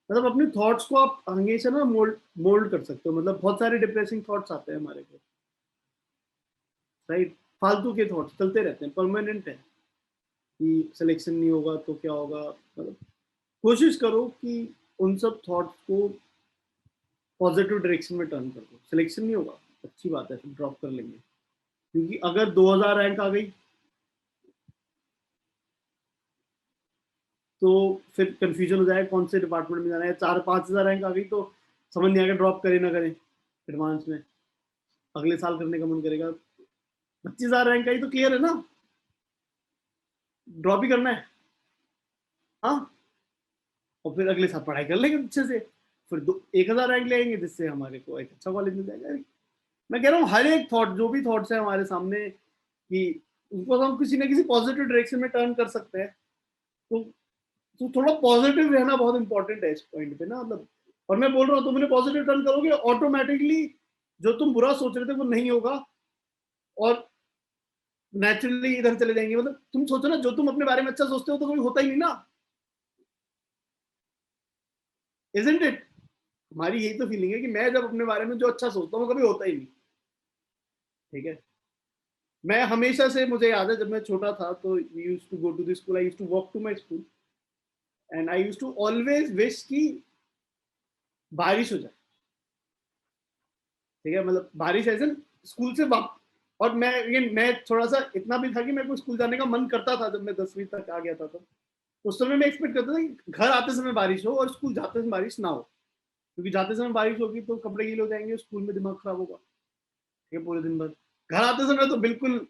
मतलब अपने थॉट्स को आप हमेशा ना मोल्ड कर सकते हो, मतलब बहुत सारे डिप्रेसिंग थॉट्स आते हैं हमारे को, राइट, फालतू के थॉट्स चलते रहते हैं, परमानेंट है कि सिलेक्शन नहीं होगा तो क्या होगा, मतलब कोशिश करो कि उन सब थॉट्स को पॉजिटिव डायरेक्शन में टर्न कर दो। सिलेक्शन नहीं होगा अच्छी बात है, फिर ड्रॉप कर लेंगे, क्योंकि अगर 2000 रैंक आ गई तो फिर कंफ्यूजन हो जाएगा कौन से डिपार्टमेंट में जाना है, 4-5 रैंक आ गई तो समझ नहीं आएगा ड्रॉप करें ना करें, एडवांस में अगले साल करने का मन करेगा, 25,000 रैंक आई तो क्लियर है ना, ड्रॉप ही करना है, हाँ, और फिर अगले साल पढ़ाई कर लेंगे अच्छे से, फिर 1000 रैंक लेंगे जिससे हमारे को एक अच्छा कॉलेज मिल जाएगा। मैं कह रहा हूँ हर एक थॉट, जो भी थॉट्स है हमारे सामने, कि उनको हम किसी ना किसी पॉजिटिव डायरेक्शन में टर्न कर सकते हैं, तो थोड़ा पॉजिटिव रहना बहुत इंपॉर्टेंट है इस पॉइंट पे ना, मतलब, और मैं बोल रहा हूँ तुम पॉजिटिव टर्न करोगे ऑटोमेटिकली जो तुम बुरा सोच रहे थे वो नहीं होगा और नेचुरली इधर चले जाएंगे। मतलब तुम सोचो ना, जो तुम अपने बारे में अच्छा सोचते हो तो कोई होता ही नहीं ना, इजंट इट? हमारी यही तो फीलिंग है कि मैं जब अपने बारे में जो अच्छा सोचता हूँ वो कभी होता ही नहीं। ठीक है, मैं हमेशा से, मुझे याद है जब मैं छोटा था तो we used to go to the school, I used to walk to my school and I used to always wish कि बारिश हो जाए। ठीक है, मतलब बारिश ऐसे स्कूल से और मैं थोड़ा सा इतना भी था कि मेरे को स्कूल जाने का मन करता था। जब मैं 10वीं तक आ गया था तो उस समय मैं एक्सपेक्ट करता था कि घर आते समय बारिश हो और स्कूल जाते समय बारिश ना हो, क्योंकि जाते समय बारिश होगी तो कपड़े गीले हो जाएंगे, स्कूल में दिमाग खराब होगा। ठीक है, पूरे दिन भर। घर आते समय तो बिल्कुल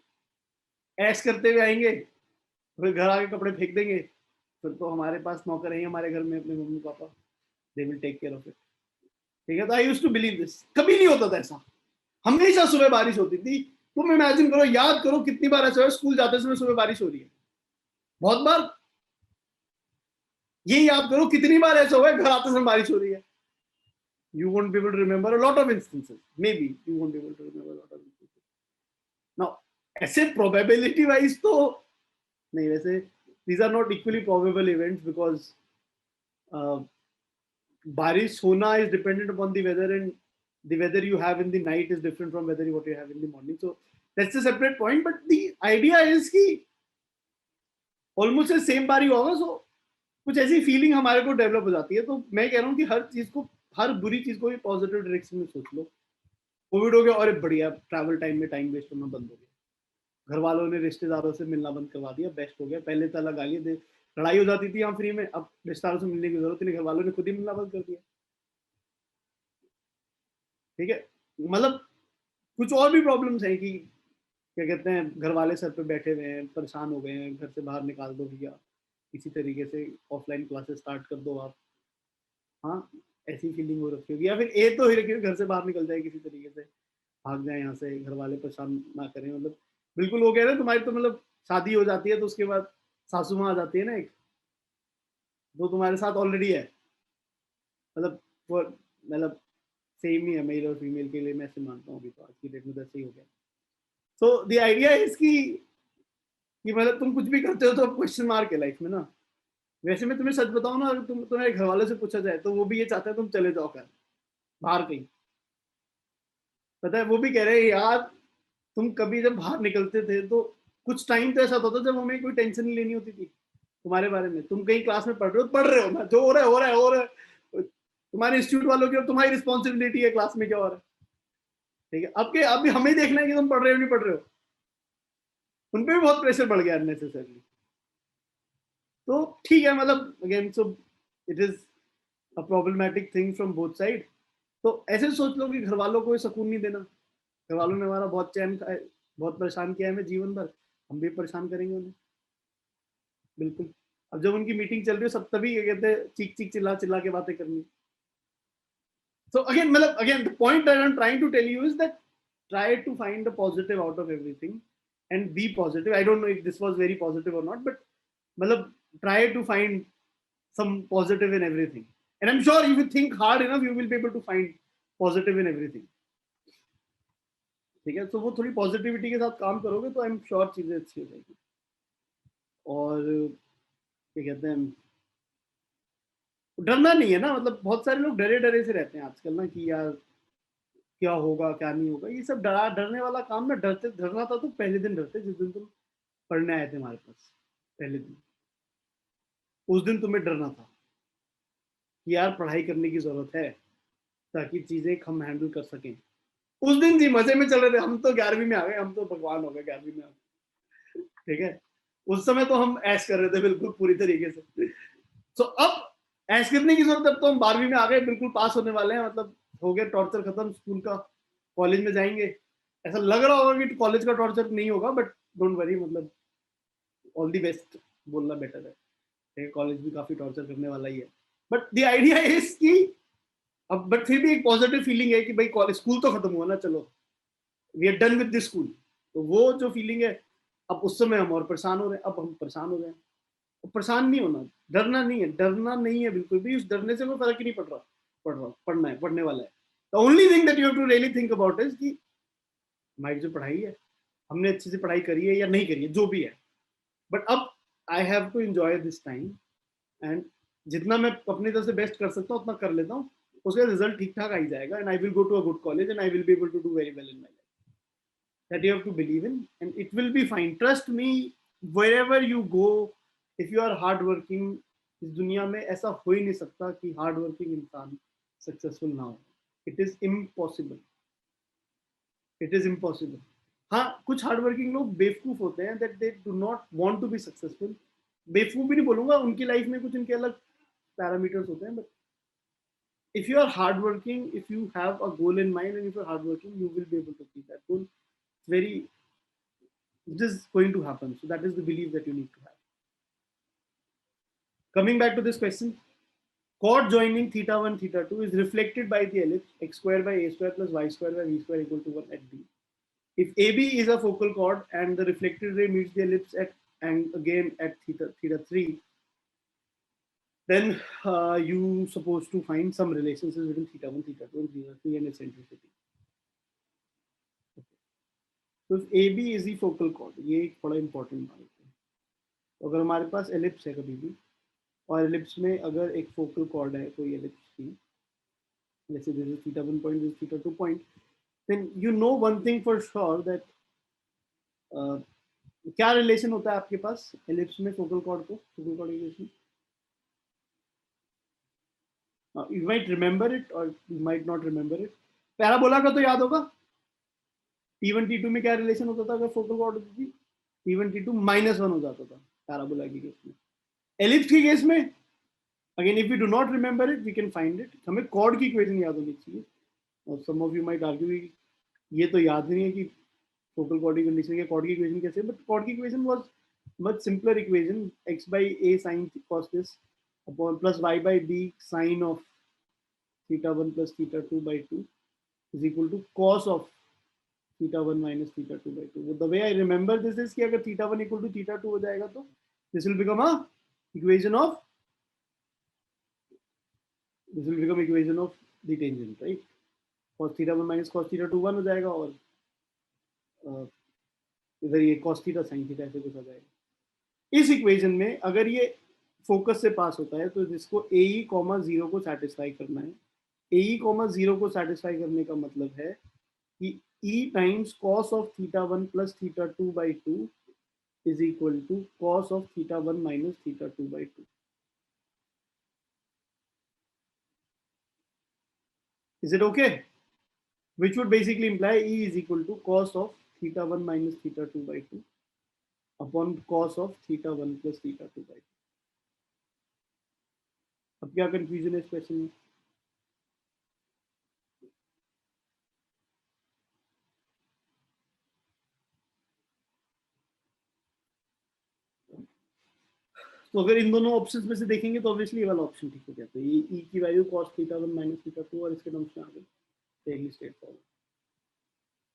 ऐश करते हुए आएंगे, फिर घर आके कपड़े फेंक देंगे, फिर तो हमारे पास नौकर है हमारे घर में, अपने मम्मी पापा, they will take care of it. ठीक है, तो I used to believe this. कभी नहीं होता था ऐसा, हमेशा सुबह बारिश होती थी। तुम इमेजिन करो, याद करो कितनी बार ऐसा है स्कूल जाते समय सुबह बारिश हो रही है। बहुत बार। ये याद करो कितनी बार ऐसा हुआ है घर आते समय बारिश हो रही है। You won't be able to remember a lot of instances. Maybe you won't be able to remember a lot of instances. Now, ऐसे probability wise तो नहीं, वैसे these are not equally probable events because बारिश होना is dependent upon the weather and the weather you have in the night is different from weather what you have in the morning. So that's a separate point. But the idea is कि almost the same बार ही होगा, so कुछ ऐसी feeling हमारे को develop हो जाती है। तो मैं कह रहा हूँ कि हर चीज को, हर बुरी चीज को भी पॉजिटिव डायरेक्शन में सोच लो। कोविड हो गया और बढ़िया, ट्रैवल टाइम में टाइम वेस्ट होना बंद हो गया, घर वालों ने रिश्तेदारों से मिलना बंद करवा दिया, बेस्ट हो गया। पहले तो गालियां दे, लड़ाई हो जाती थी यहाँ फ्री में, अब रिश्तेदारों से मिलने की जरूरत नहीं, घर वालों ने खुद ही मिलना बंद कर दिया। ठीक है, मतलब कुछ और भी प्रॉब्लम्स हैं कि क्या कहते हैं, घर वाले सर पे बैठे हुए हैं, परेशान हो गए हैं, घर से बाहर निकाल दो भैया, किसी तरीके से ऑफलाइन क्लासेस स्टार्ट कर दो आप। हाँ, ऐसी फीलिंग हो रखी होगी, या फिर ये तो ही रखी घर से बाहर निकल जाए किसी तरीके से, भाग जाए यहाँ से, घर वाले परेशान ना करें। मतलब बिल्कुल हो गया ना तुम्हारी, तो मतलब शादी हो जाती है तो उसके बाद सासू माँ आ जाती है ना एक, वो तुम्हारे साथ ऑलरेडी है। मतलब वो, मतलब सेम ही है मेल और फीमेल के लिए, मैं ऐसे मानता हूँ अभी तो आज की डेट में तो ऐसे ही हो गया। सो द आइडिया है इसकी कि मतलब तुम कुछ भी करते हो तो क्वेश्चन मार्क है लाइफ में ना। वैसे मैं तुम्हें सच बताऊं ना, अगर तुम्हारे घर वालों से पूछा जाए तो वो भी ये चाहते हैं तुम चले जाओ कर बाहर कहीं। पता है, वो भी कह रहे हैं यार तुम कभी जब बाहर निकलते थे तो कुछ टाइम तो ऐसा होता था जब हमें कोई टेंशन नहीं लेनी होती थी तुम्हारे बारे में। तुम कहीं क्लास में पढ़ रहे हो ना, जो हो रहा है हो रहा है हो रहा है, तुम्हारे इंस्टीट्यूट वालों की और तुम्हारी रिस्पॉन्सिबिलिटी है क्लास में क्या हो रहा है। ठीक है, अब के अभी हमें देखना है कि तुम पढ़ रहे हो नहीं पढ़ रहे हो। उन पर भी बहुत प्रेशर बढ़ गया अननेसेसरली। तो ठीक है, मतलब again so it is a problematic thing from both side. तो ऐसे सोच लो कि घर वालों को सुकून नहीं देना, घर वालों ने हमारा बहुत चैन खाए, बहुत परेशान किया है हमें जीवन भर, हम भी परेशान करेंगे उन्हें बिल्कुल। अब जब उनकी मीटिंग चल रही है सब तभी कहते हैं चीख चीख चिल्ला चिल्ला के बातें करनी। So again, मतलब again, the point that I'm trying to tell you is that try to find the positive out of everything and be positive. I don't know if this was very positive or not, but मतलब try to find some positive in everything. And I'm sure if you think hard enough, you will be able to find positive in everything. ठीक है, तो वो थोड़ी positivity के साथ काम करोगे तो आई एम श्योर चीजें अच्छी हो जाएगी। और क्या कहते हैं, डरना नहीं है ना, मतलब बहुत सारे लोग डरे डरे से रहते हैं आजकल ना कि यार क्या होगा क्या नहीं होगा, ये सब डरने वाला काम ना। डरना था तो पहले दिन डरते जिस दिन तुम पढ़ने आए थे हमारे पास, पहले दिन, उस दिन तुम्हें डरना था कि यार पढ़ाई करने की जरूरत है ताकि चीजें हम हैंडल कर सकें। उस दिन जी मजे में चल रहे थे हम, तो 11वीं में आ गए, हम तो भगवान हो गए 11वीं में। ठीक है, उस समय तो हम ऐश कर रहे थे बिल्कुल पूरी तरीके से। तो अब ऐश करने की जरूरत, अब तो हम 12वीं में आ गए, बिल्कुल पास होने वाले हैं, मतलब हो गया टॉर्चर खत्म स्कूल का, कॉलेज में जाएंगे। ऐसा लग रहा होगा कि कॉलेज का टॉर्चर नहीं होगा, बट डोंट वरी, मतलब ऑल दी बेस्ट बोलना बेटर है। कॉलेज भी काफी टॉर्चर करने वाला ही है, बट द आइडिया इज कि अब, बट फिर भी एक पॉजिटिव फीलिंग है कि भाई कॉलेज स्कूल तो खत्म हुआ ना, चलो we are done with this school. तो वो जो फीलिंग है, अब उस समय हम और परेशान हो रहे हैं, अब हम परेशान हो रहे हैं। परेशान नहीं होना, डरना नहीं है, डरना नहीं है बिल्कुल भी, उस डरने से कोई फर्क ही नहीं पड़ रहा। पढ़ना है, पढ़ने वाला है। The only thing that you have to really think about is कि हमारी जो पढ़ाई है हमने अच्छे से पढ़ाई करी है या नहीं करी है, जो भी है, बट अब I have to enjoy this time and जितना मैं अपनी तरफ से बेस्ट कर सकता हूँ उतना कर लेता हूँ, उसका रिजल्ट ठीक ठाक आ ही जाएगा and I will go to a good college and I will be able to do very well in my life. That you have to believe in and it will be fine. Trust me, wherever you go, if you are hard working, इस दुनिया में ऐसा हो ही नहीं सकता कि hard working इंसान successful ना हो. It is impossible, it is impossible. हाँ, कुछ हार्ड वर्किंग लोग बेवकूफ होते हैं that they do not want to be successful. बेवकूफ भी नहीं बोलूंगा, उनकी लाइफ में कुछ उनके अलग पैरामीटर्स होते हैं, but if you are hardworking, if you have a goal in mind and if you're hardworking, you will be able to achieve that goal. Very, it is going to happen. So that is the belief that you need to have. Coming back to this question, chord joining theta 1 theta 2 is reflected by the ellipse x square by a square plus y square by v square equal to 1 at b. If AB is a focal chord and the reflected ray meets the ellipse at and again at theta 3, then you supposed to find some relationships between theta 1 theta 2 and theta 3 and eccentricity. तो AB is the focal cord, ये एक बड़ा important बात है. तो अगर हमारे पास ellipse है कभी भी और एलिप्स में अगर एक फोकल कॉर्ड है कोई एलिप्स की, जैसे this is theta 1 point, this is theta 2 point, then you know one thing for sure that क्या रिलेशन होता है आपके पास एलिप्स में फोकल कॉर्ड को, focal chord relation. You might remember it or you might not remember it. Parabola का तो याद होगा. T1 T2 में क्या रिलेशन होता था अगर फोकल कॉर्ड होती थी? T1 T2 -1 हो जाता था पैराबोला के केस में. एलिप्स के केस में again if you do not remember it we can find it. हमें कॉर्ड की इक्वेशन याद होनी चाहिए. और some of you might argue ये तो याद नहीं है कि फोकल कॉर्ड की कंडीशन या कॉर्ड की इक्वेशन कैसे, बट कॉर्ड की equation was much simpler equation. x by a sin cos this upon plus y by b sin of theta 1 plus theta 2 by 2 is equal to cos of theta 1 minus theta 2 by 2. The way I remember this is कि अगर theta 1 equal to theta 2 हो जाएगा तो this will become equation of the tangent, right? cos theta 1 minus cos theta 2 1 हो जाएगा और इधर ये cos theta sin theta ऐसे कुछ आ जाएगा. इस इक्वेशन में अगर ये फोकस से पास होता है तो जिसको AE, 0 को सेटिस्फाई करना है. AE, 0 को सेटिस्फाई करने का मतलब है कि E times cos of theta 1 plus theta 2 by 2 is equal to cos of theta 1 minus theta 2 by 2. Is it okay? Which would basically imply E is equal to cos of theta 1 minus theta 2 by 2 upon cos of theta 1 plus theta 2 by 2. अब क्या confusion है इस question में? तो अगर इन दोनों options में से देखेंगे तो ऑब्वियसली ये वाला ऑप्शन ठीक हो जाता है. ये E की value cos theta 1 minus theta 2 और इसके टर्म्स में आ गई. Fairlie straight forward.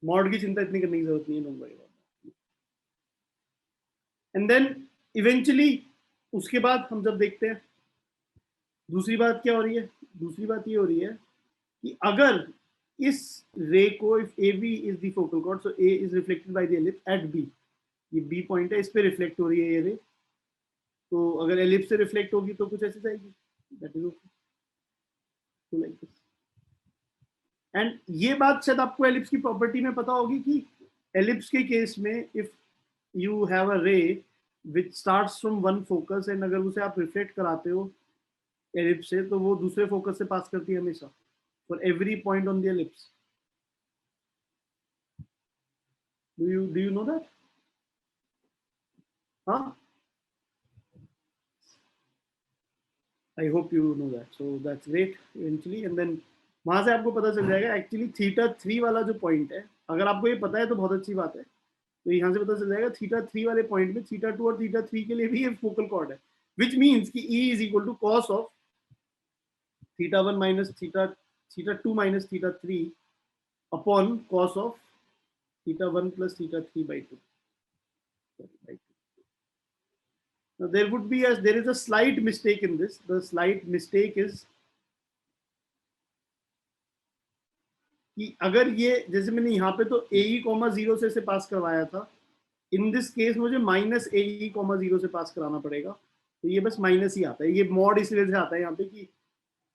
मॉड की चिंता इतनी करने की जरूरत नहीं है, don't worry about that. And then eventually उसके बाद हम जब देखते हैं दूसरी बात क्या हो रही है. दूसरी बात ये हो रही है कि अगर इस रे को if AB is the focal chord so A is reflected by the ellipse at B. ये B पॉइंट है, इस पे रिफ्लेक्ट हो रही है ये रे. तो अगर एलिप्स से रिफ्लेक्ट होगी तो कुछ ऐसे जाएगी. That is okay. तो लाइक दिस. एंड ये बात शायद आपको एलिप्स की प्रॉपर्टी में पता होगी कि एलिप्स के केस में इफ यू हैव अ रे which starts from one focus and अगर उसे आप रिफ्लेक्ट कराते हो एलिप्स से तो वो दूसरे फोकस से पास करती है हमेशा for every point on the ellipse. Do you know that? हाँ, I hope you know that. So that's great eventually. And then वहां से आपको पता चल जाएगा एक्चुअली थीटा 3 वाला जो पॉइंट है, अगर आपको ये पता है तो बहुत अच्छी बात है. तो यहाँ से पता चल जाएगा थीटा 3 वाले पॉइंट में थीटा 2 और थीटा 3 के लिए भी एक फोकल कॉर्ड है, विच मीन्स कि E is equal to cos of theta 1 minus theta 2 minus theta 3 upon cos of theta 1 plus theta 3 by 2. Now there is a slight mistake in this. The slight mistake is कि अगर ये जैसे मैंने यहाँ पे तो AE comma 0 से पास करवाया था, इन दिस केस मुझे माइनस AE कॉमा 0 से पास कराना पड़ेगा, तो ये बस माइनस ही आता है, ये मॉड इस वजह से आता है यहाँ पे कि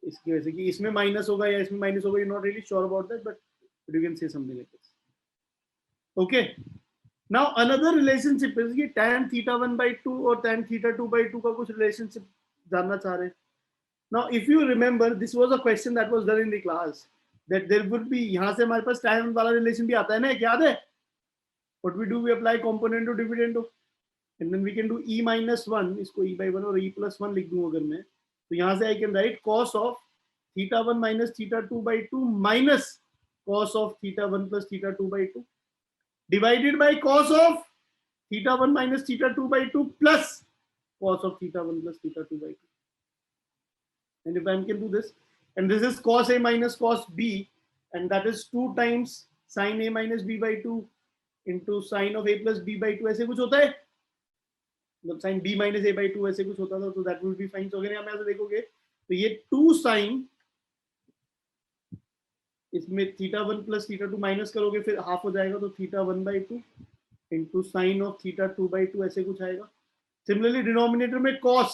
इसकी वजह से कि इसमें माइनस होगा या इसमें माइनस होगा, you not really sure about that, but you can say something like this. Okay, now another relationship is ये tan θ1/2 और tan θ2/2 का कुछ रिलेशनशिप जानना चाह रहे हैं. Now, if you remember, this was a question that was done in the class, that there would be, यहाँ से हमारे पास tan वाला relation भी आता है ना, याद है? What we do, we apply component to dividend, and then we can do e minus 1, इसको e by 1 और e plus 1 लिख दूँ अगर मैं, तो यहाँ से I can write cos of θ1 minus θ2/2 minus cos of θ1 plus θ2/2 divided by cos of θ1 minus θ2/2 plus cos of θ1 plus θ2/2. And if I can do this, and this is cos A minus cos B, and that is 2 times sin A minus B by 2 into sin of A plus B by 2, ऐसे कुछ होता है, मतलब sin B minus A by 2 ऐसे कुछ होता था, तो that will be fine. So अगर यहाँ पे ऐसे देखोगे तो ये 2 sin, इसमें θ1 plus θ2 माइनस करोगे फिर हाफ हो जाएगा, तो θ1/2 into sin of θ2/2 ऐसे कुछ आएगा. सिमिलरली डिनोमिनेटर में cos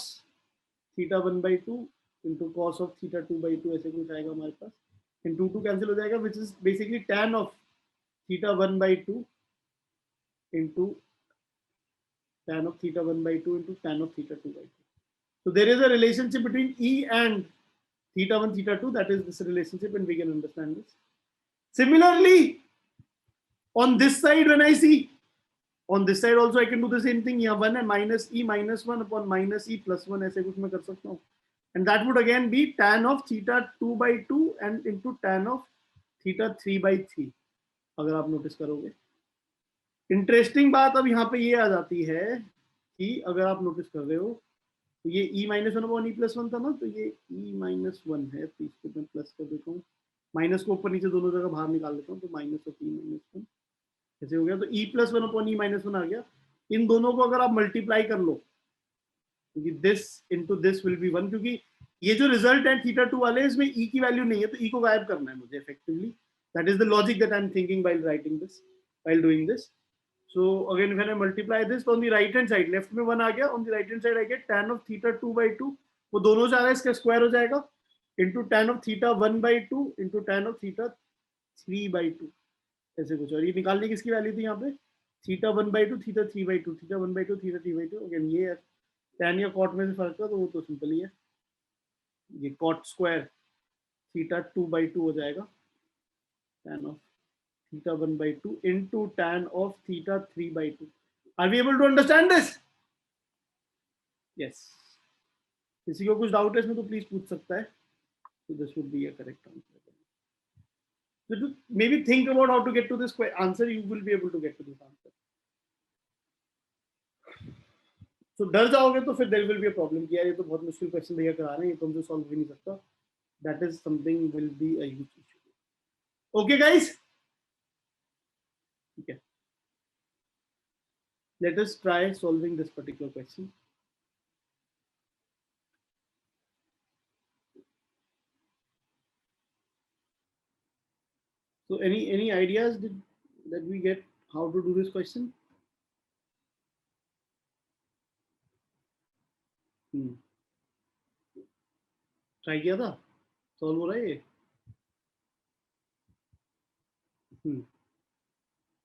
θ1/2 into cos of θ2/2 ऐसे कुछ आएगा हमारे पास, and 2 कैंसिल हो जाएगा, which is basically tan of θ1/2 into tan of θ1/2 into tan of θ2/2. So there is a relationship between E and θ1 θ2, that is this relationship, and we can understand this. Similarly, on this side, when I see on this side also I can do the same thing. यहाँ 1 है, minus E minus 1 upon minus E plus 1 ऐसे कुछ मैं कर सकता हूँ, and that would again be tan of θ2/2 and into tan of θ3/3 अगर आप नोटिस करोगे. इंटरेस्टिंग बात अब यहाँ पे ये आ जाती है कि अगर आप नोटिस कर रहे हो तो ये E minus 1 upon E plus 1 था ना, तो ये E minus 1 है, तो इसको मैं प्लस कर देता हूँ, माइनस को ऊपर नीचे दोनों जगह बाहर निकाल देता हूँ, तो माइनस ऑफ E minus 1 ऐसे हो गया, तो E plus 1 upon E minus 1 आ गया. इन दोनों को अगर आप मल्टीप्लाई कर लो, क्योंकि this into this will B 1, क्योंकि ये जो रिजल्ट है θ2 वाले, इसमें E की वैल्यू नहीं है, तो E को गायब करना है मुझे effectively. That is the logic that I am thinking while writing this, while doing this. So again, when I multiply this, on the right hand side, left में 1 आ गया, on the right hand side I get tan of θ2/2, वो दोनों से आ रहा है, इसका square हो जाएगा, into tan of θ1/2 into tan of θ3/2 ऐसे कुछ. और ये निकालने की इसकी वैल्यू थी यहाँ पे θ1/2 θ3/2 θ1/2 θ3/2. अगेन ये tan या cot में से फर्क था, तो वो तो सिंपल ही है, ये cot स्क्वायर θ2/2 हो जाएगा, tan of θ1/2 into tan of θ3/2. Are we able to understand this? Yes. किसी को कुछ डाउट है इसमें तो प्लीज पूछ सकता है. So this would be a correct answer. So to maybe think about how to get to this answer, you will be able to get to this answer. So डर जाओगे तो फिर there will be a problem कि यार ये तो बहुत मुश्किल क्वेश्चन भैया करा रहे हैं, ये तो हमसे सॉल्व भी नहीं सकता. That is something will be a huge issue. Okay guys? Okay. Let us try solving this particular question. So any ideas that we get how to do this question? Try किया था, solve हो रहा है ये.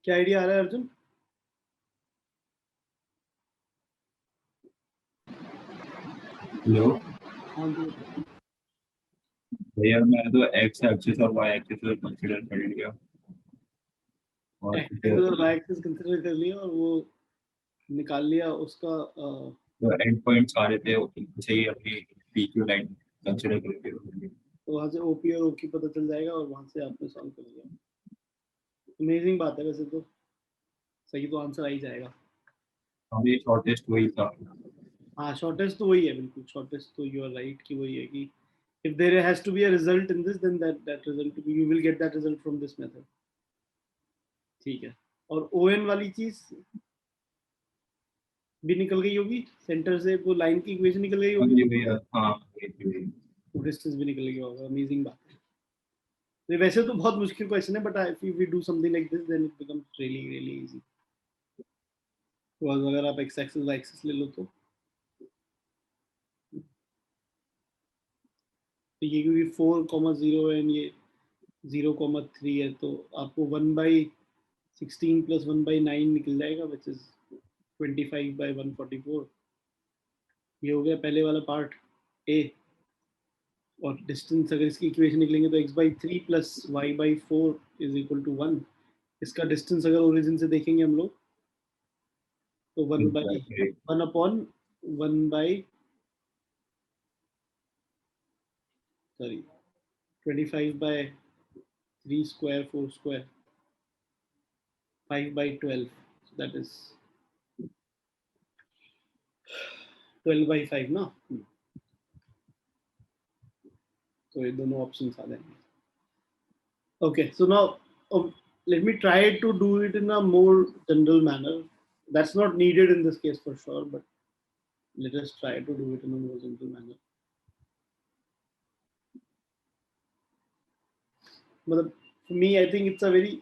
क्या idea आ रहा है Arjun? Hello हाँ जी. भैया, मैं तो एक्स एक्सिस और वाई एक्सिस को कंसीडर कर लिया, और वाई एक्सिस कंसीडर कर लिया और वो निकाल लिया उसका जो एंड पॉइंट्स आ रहे थे उनसे ही अपनी पीक्यू लाइन कंसीडर करके, तो वहाँ से ओपी और ओकी पता चल जाएगा और वहाँ से आपने सॉल्व कर लिया. अमेजिंग बात है, वैसे तो सही तो आंसर आ ही जाएगा. अभी शॉर्टेस्ट वही था. हाँ, शॉर्टेस्ट तो वही है, बिल्कुल शॉर्टेस्ट तो यू आर राइट कि वही है कि if there has to be a result in this, then that result you will get that result from this method. ठीक है. और ON वाली चीज भी निकल गई होगी सेंटर से, वो लाइन की इक्वेशन निकल गई होगी. भैया हाँ, डिस्टेंस भी निकल गया होगा. अमेजिंग बात है. वैसे तो बहुत मुश्किल क्वेश्चन है, but if we do something like this then it becomes really really easy. तो अगर आप x एक्सिस y एक्सिस ले लो तो ये क्योंकि 4,0 है ये 0,3 है, तो आपको 1/16 + 1/9 निकल जाएगा, विच इज 25/144। ये हो गया पहले वाला पार्ट ए। और डिस्टेंस अगर इसकी इक्वेशन निकलेंगे तो x/3 + y/4 = 1। इसका डिस्टेंस अगर ओरिजिन से देखेंगे हम लोग तो 25/3 square 4 square 5/12, so that is 12/5 ना। तो ये दोनों ऑप्शन आ जाएंगे। Okay, so now let me try to do it in a more general manner. That's not needed in this case for sure, but let us try to do it in a more general manner. But for me, I think it's a very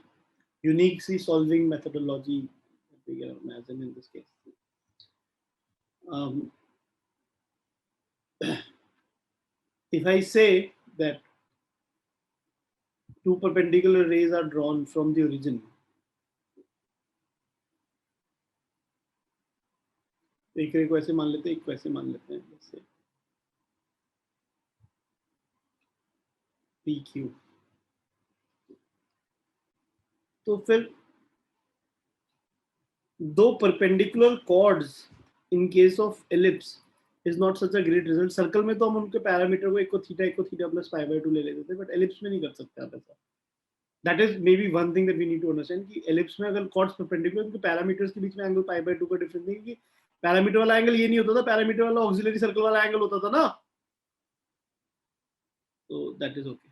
unique solving methodology that we can imagine in this case. If I say that two perpendicular rays are drawn from the origin, एक रे को ऐसे मान लेते हैं, एक को ऐसे मान लेते हैं, जैसे PQ। तो फिर दो perpendicular chords in case of ellipse is not such a great result. Circle में तो हम उनके पैरामीटर को एक को थीटा प्लस π/2 ले लेते थे, बट एलिप्स में नहीं कर सकते आप ऐसा। That is maybe one thing that we need to understand कि एलिप्स में अगर कॉर्ड्स परपेंडिकुलर उनके पैरामीटर्स के बीच में एंगल π/2 का डिफरेंस नहीं, कि पैरामीटर वाला एंगल ये नहीं होता था, पैरामीटर वाला ऑक्सिलरी सर्कल वाला एंगल होता था ना। तो दैट इज ओके।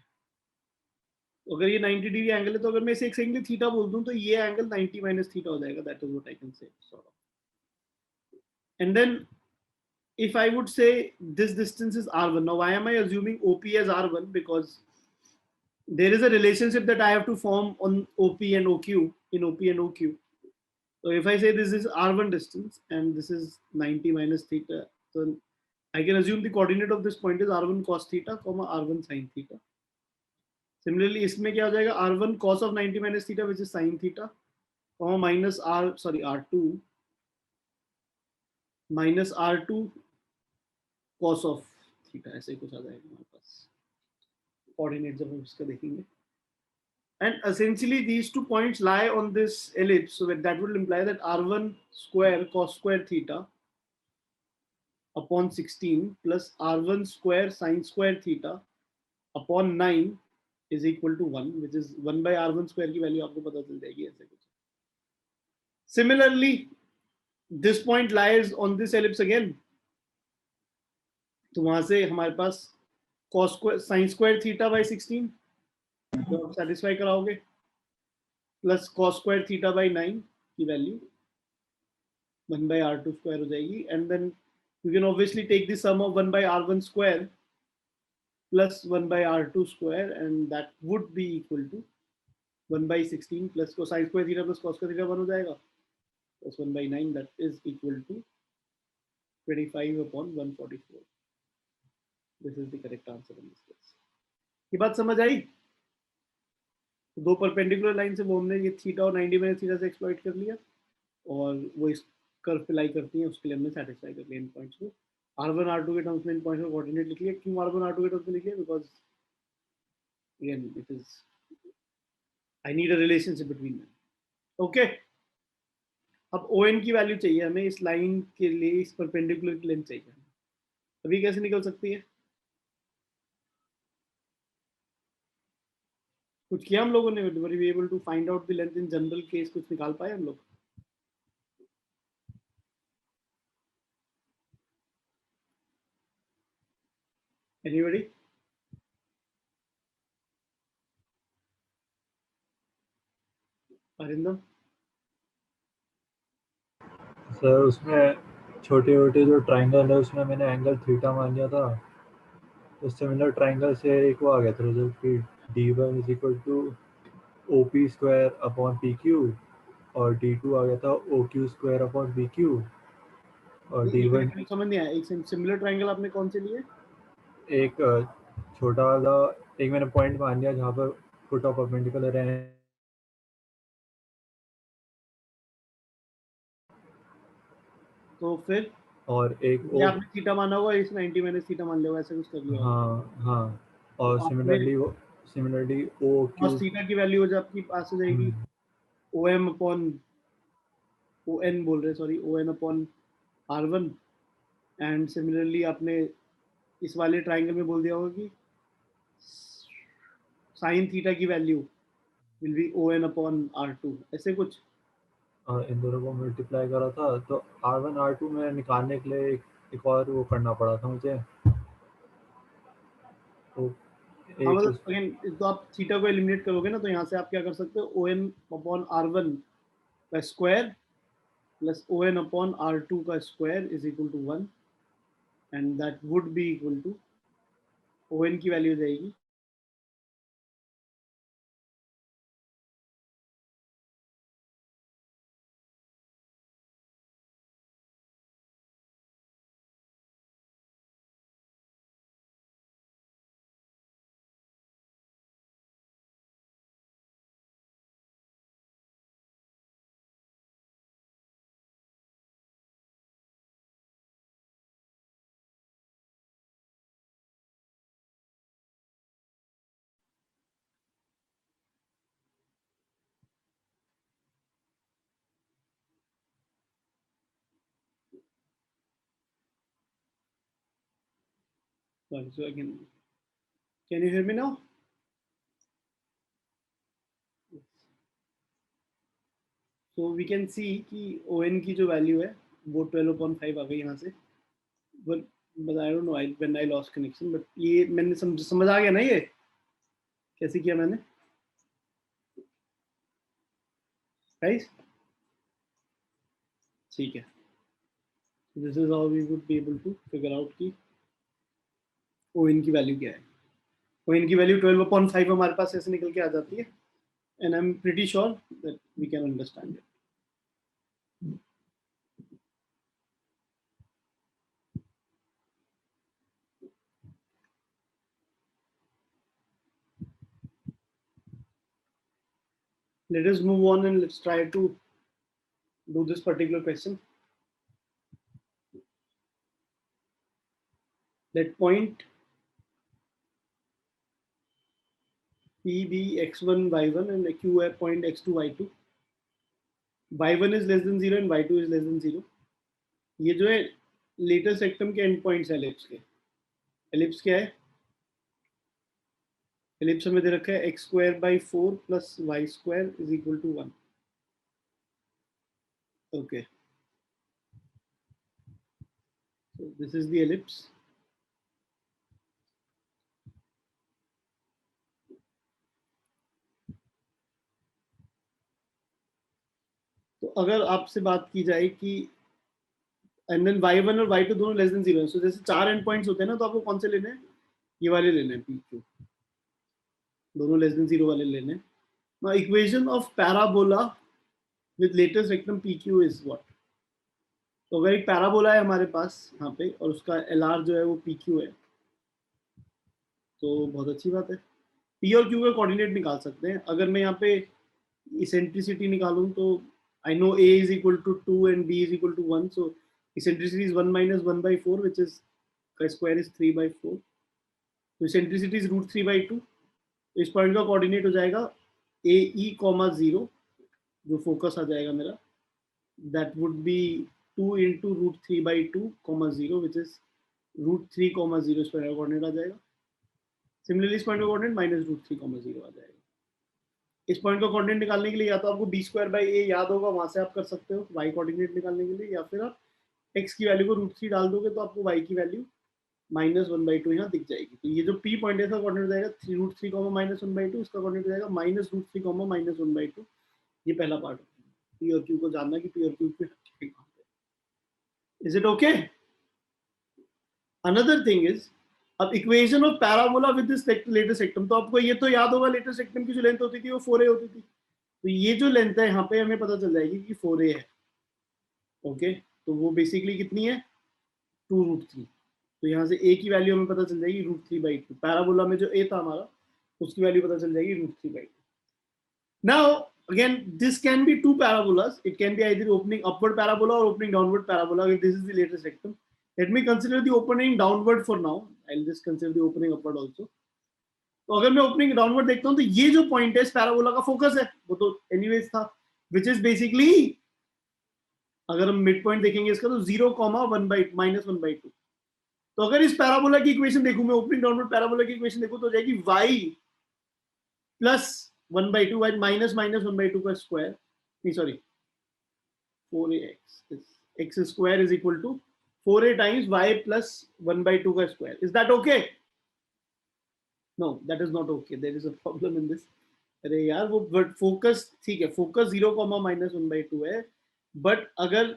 अगर ये 90 डिग्री एंगल है तो अगर मैं इसे एक एंगल थीटा बोल दूं तो ये एंगल 90 - थीटा हो जाएगा। That is what I can say sort of. And then if I would say this distance is r1, now why am I assuming OP as r1? Because there is a relationship that I have to form on OP and OQ, in OP and OQ. So if I say this is r1 distance and this is 90 - theta, so I can assume the coordinate of this point is r1 cos theta, r1 sin theta. Similarly, इसमें क्या हो जाएगा, r1 cos of 90 - theta, which is sin theta, minus r2 minus r2 cos of theta, ऐसे कुछ आ जाएगा हमारे पास coordinate जब हम इसका देखेंगे। And essentially these two points lie on this ellipse, so that would imply that r1 square cos square theta upon 16 plus r1 square sin square theta upon 9 is equal to 1, which is 1/r1 square की value आपको पता चल जाएगी ऐसे कुछ। Similarly, this point lies on this ellipse again, तो वहां से हमारे पास cos square sin square theta by 16 तो आप सेटिस्फाई कराओगे, plus cos square theta by 9 की वैल्यू 1/r2 square हो जाएगी। And then you can obviously take the sum of 1/r1 square plus 1/r2 square, and that would be equal to 1/16 plus cosine square theta plus cos square theta 1 हो जाएगा, plus 1/9, that is equal to 25/144. This is the correct answer in this case. ये बात समझ आई? दो perpendicular line से वो हमने ये थीटा और 90 - थीटा से एक्सप्लॉइट कर लिया, और वो इस कर्व पे लाई करती है, उसके लिए हमने सेटिस्फाई कर लिया इन पॉइंट्स को। r1 r2 के टर्म्स में इन पॉइंट्स का कोऑर्डिनेट लिख लिया। क्यों r1 r2 के टर्म्स में लिख लिया? Because again it is I need a relationship between them. Okay, अब ON की वैल्यू चाहिए हमें इस लाइन के लिए, इस परपेंडिकुलर की लेंथ चाहिए। अभी कैसे निकल सकती है? कुछ किया हम लोगों ने? Were we able to find out the length in general case? कुछ निकाल पाए हम लोग? Anybody? अरिंदम? सर उसमें छोटे छोटे जो ट्राइंगल है उसमें मैंने एंगल थीटा मान लिया था, तो सिमिलर ट्राइंगल से एक वो आ गया था रिजल्ट कि D1 is equal to OP square upon PQ और D2 आ गया था OQ स्क्वायर अपॉन PQ और एक D1 मिनट, समझ नहीं आया, एक सिमिलर ट्रायंगल आपने कौन से लिए? एक छोटा वाला एक मैंने पॉइंट मान लिया जहाँ पर फुट ऑफ परपेंडिकुलर है तो फिर और एक ये आपने थीटा माना होगा, इस 90 मैंने थीटा मान लिया होगा, ऐसा कुछ कर लिया होगा। हाँ हाँ और तो आपने सिमिलरली OQ cos थीटा की वैल्यू हो जाए आपकी पास हो जाएगी O M upon O N बोल रहे, sorry, O N upon R1। And similarly आपने इस वाले ट्राइंगल में बोल दिया होगा कि साइन थीटा की value will be O N upon R2, ऐसे कुछ। इन दोनों को मल्टीप्लाई करा था तो R1 R2 में निकालने के लिए एक और वो करना पड़ा था मुझे तो हाँ एक मतलब अगेन, तो आप थीटा को एलिमिनेट करोगे ना, तो यहाँ से आप क्या कर सकते हो, ओ एन अपॉन R1 का square plus O N upon R2 का square is equal to 1, and that would be equal to O N की वैल्यू हो जाएगी so again, can you hear me now? So we can see कि O N की जो value है वो 12/5 आ गई यहाँ से, but I don't know, when I lost connection, but ये मैंने समझ आ गया ना ये कैसे किया मैंने, राइट? ठीक है, this is how we would be able to figure out कि ओ एन की वैल्यू क्या है। ओ एन की वैल्यू 12/5 हमारे पास ऐसे निकल के आ जाती है, and I am pretty sure that we can understand it. Let us move on and let's try to do this particular question. Let point P be x1 y1 and q है point x2 y2. y1 is less than 0 and y2 is less than 0. ये जो है latest सेक्टम के and points है ellipse के। Ellipse क्या है? Ellipse हमें दे रखा है x square by 4 plus y square is equal to 1. Okay, so this is the ellipse. तो अगर आपसे बात की जाए कि एंड देन y1 और y2 दोनों लेस देन 0 है, सो जैसे 4 एंड पॉइंट्स होते हैं ना, तो आपको कौन से लेने हैं? ये वाले लेने हैं, p q, दोनों लेस देन 0 वाले लेने हैं। Now equation of parabola with latus rectum pq is what? तो अगर एक पैराबोला है हमारे पास यहाँ पे और उसका LR जो है वो pq है, तो बहुत अच्छी बात है, p और q का कोऑर्डिनेट निकाल सकते हैं। अगर मैं यहाँ पे इसेंट्रिसिटी निकालूं तो I know a is equal to 2 and b is equal to 1, so eccentricity is 1 minus 1/4, which is का स्क्वायर इज 3/4, तो इसेंट्रिसिटी इज √3/2। तो इस पॉइंट का कोऑर्डिनेट हो जाएगा ए ई कॉमा 0, जो फोकस आ जाएगा मेरा, that would B 2 into √3/2, 0, which is √3, 0, इस पॉइंट का कोऑर्डिनेट आ जाएगा। सिमिलरली इस पॉइंट का कोऑर्डिनेट -√3, 0 आ जाएगा। इस पॉइंट का कोऑर्डिनेट निकालने के लिए या तो आपको b² याद होगा, वहां से आप कर सकते हो y कोऑर्डिनेट निकालने के लिए, या फिर आप x की वैल्यू को √3 डाल दोगे तो आपको y की वैल्यू -1/2 यहाँ दिख जाएगी। तो ये जो p पॉइंट है इसका कोऑर्डिनेट जाएगा √3, -1/2, इसका कोऑर्डिनेट जाएगा -√3, -1/2। ये पहला पार्ट है, p और q को जानना कि p और q पे कहां पे। Is it okay? Another thing is अब equation of parabola with this latus rectum, तो आपको ये तो याद होगा लेटेस्ट सेक्टम की जो लेंथ होती थी वो 4a होती थी, तो ये जो लेंथ है यहाँ पे हमें पता चल जाएगी कि 4a है। ओके, तो वो बेसिकली कितनी है 2√3, तो यहाँ से a की वैल्यू हमें पता चल जाएगी √3/2। पैराबोला में जो a था हमारा उसकी वैल्यू पता चल जाएगी √3/2। Now again this can be two parabolas, it can be either opening upward parabola or opening downward parabola if this is the latest rectum. Let me consider the opening downward for now, I'll just consider the opening upward also. तो अगर मैं opening downward देखता हूं तो ये जो point है इस पैराबोला का फोकस है, वो तो एनीवेज था, विच इज बेसिकली अगर हम मिड पॉइंट देखेंगे इसका तो 0,1/-1/2। तो अगर इस पैराबोला की इक्वेशन देखूं मैं, ओपनिंग डाउनवर्ड पैराबोला की इक्वेशन देखूं तो हो जाएगी y प्लस 1/2 y माइनस 1/2 का स्क्वायर, नहीं sorry 4ax, x square is equal to 4a times y plus 1/2 का square. Is that okay? No, that is not okay. There is a problem in this. अरे यार वो but focus ठीक है, focus 0,-1/2 है, but अगर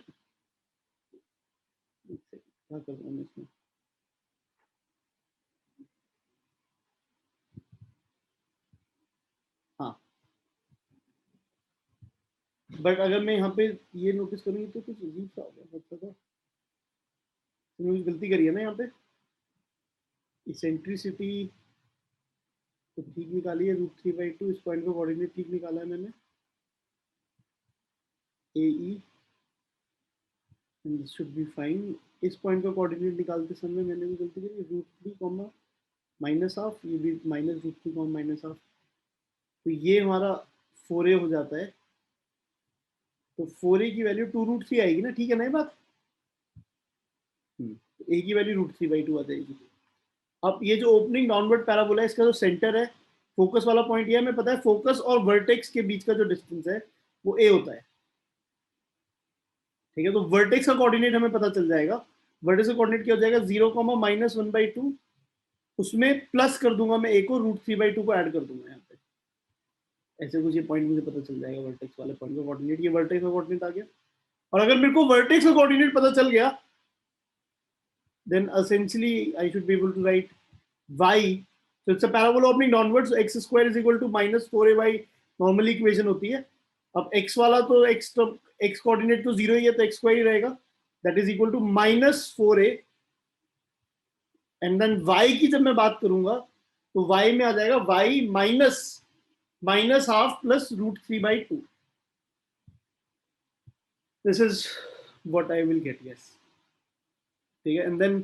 क्या कर रहा हूँ इसमें, हाँ बट अगर मैं यहाँ पे ये नोटिस करूँगी तो कुछ अजीब सा हो गया, मतलब मैंने गलती करी है ना यहाँ पे, इसेंट्रिसिटी तो ठीक निकाली है √3/2, इस पॉइंट का कोऑर्डिनेट ठीक निकाला है मैंने AE and this should be fine। इस पॉइंट का कोऑर्डिनेट निकालते समय मैंने भी गलती करी, √3, -½ ये भी -√3, -½ तो ये हमारा 4a हो जाता है, तो 4a की वैल्यू 2√3 आएगी ना, ठीक है ना ये बात, तो a की वैल्यू √3/2 आ जाएगी। अब ये जो ओपनिंग डाउनवर्ड पैराबोला है इसका जो सेंटर है, फोकस वाला पॉइंट ये हमें पता है, फोकस और वर्टेक्स के बीच का जो डिस्टेंस है वो a होता है, ठीक है। तो वर्टेक्स का कोऑर्डिनेट हमें पता चल जाएगा, वर्टेक्स का कोऑर्डिनेट क्या हो जाएगा 0,-1/2, उसमें प्लस कर दूंगा मैं a को, √3/2 को ऐड कर दूंगा यहाँ पे, ऐसे कुछ ये पॉइंट मुझे पता चल जाएगा वर्टेक्स वाले पॉइंट का कोऑर्डिनेट, ये वर्टेक्स का कोऑर्डिनेट आ गया। और अगर मेरे को वर्टेक्स का कोऑर्डिनेट पता चल गया then essentially I should be able to write y, so it's a parabola opening downwards, so x square is equal to -4ay normally equation होती है। अब x वाला तो x कोऑर्डिनेट तो 0 ही है तो x स्क्वायर ही रहेगा, that is equal to -4a, and then y की जब मैं बात करूंगा तो y में आ जाएगा y -½ plus √3/2, this is what I will get, yes ठीक है। And then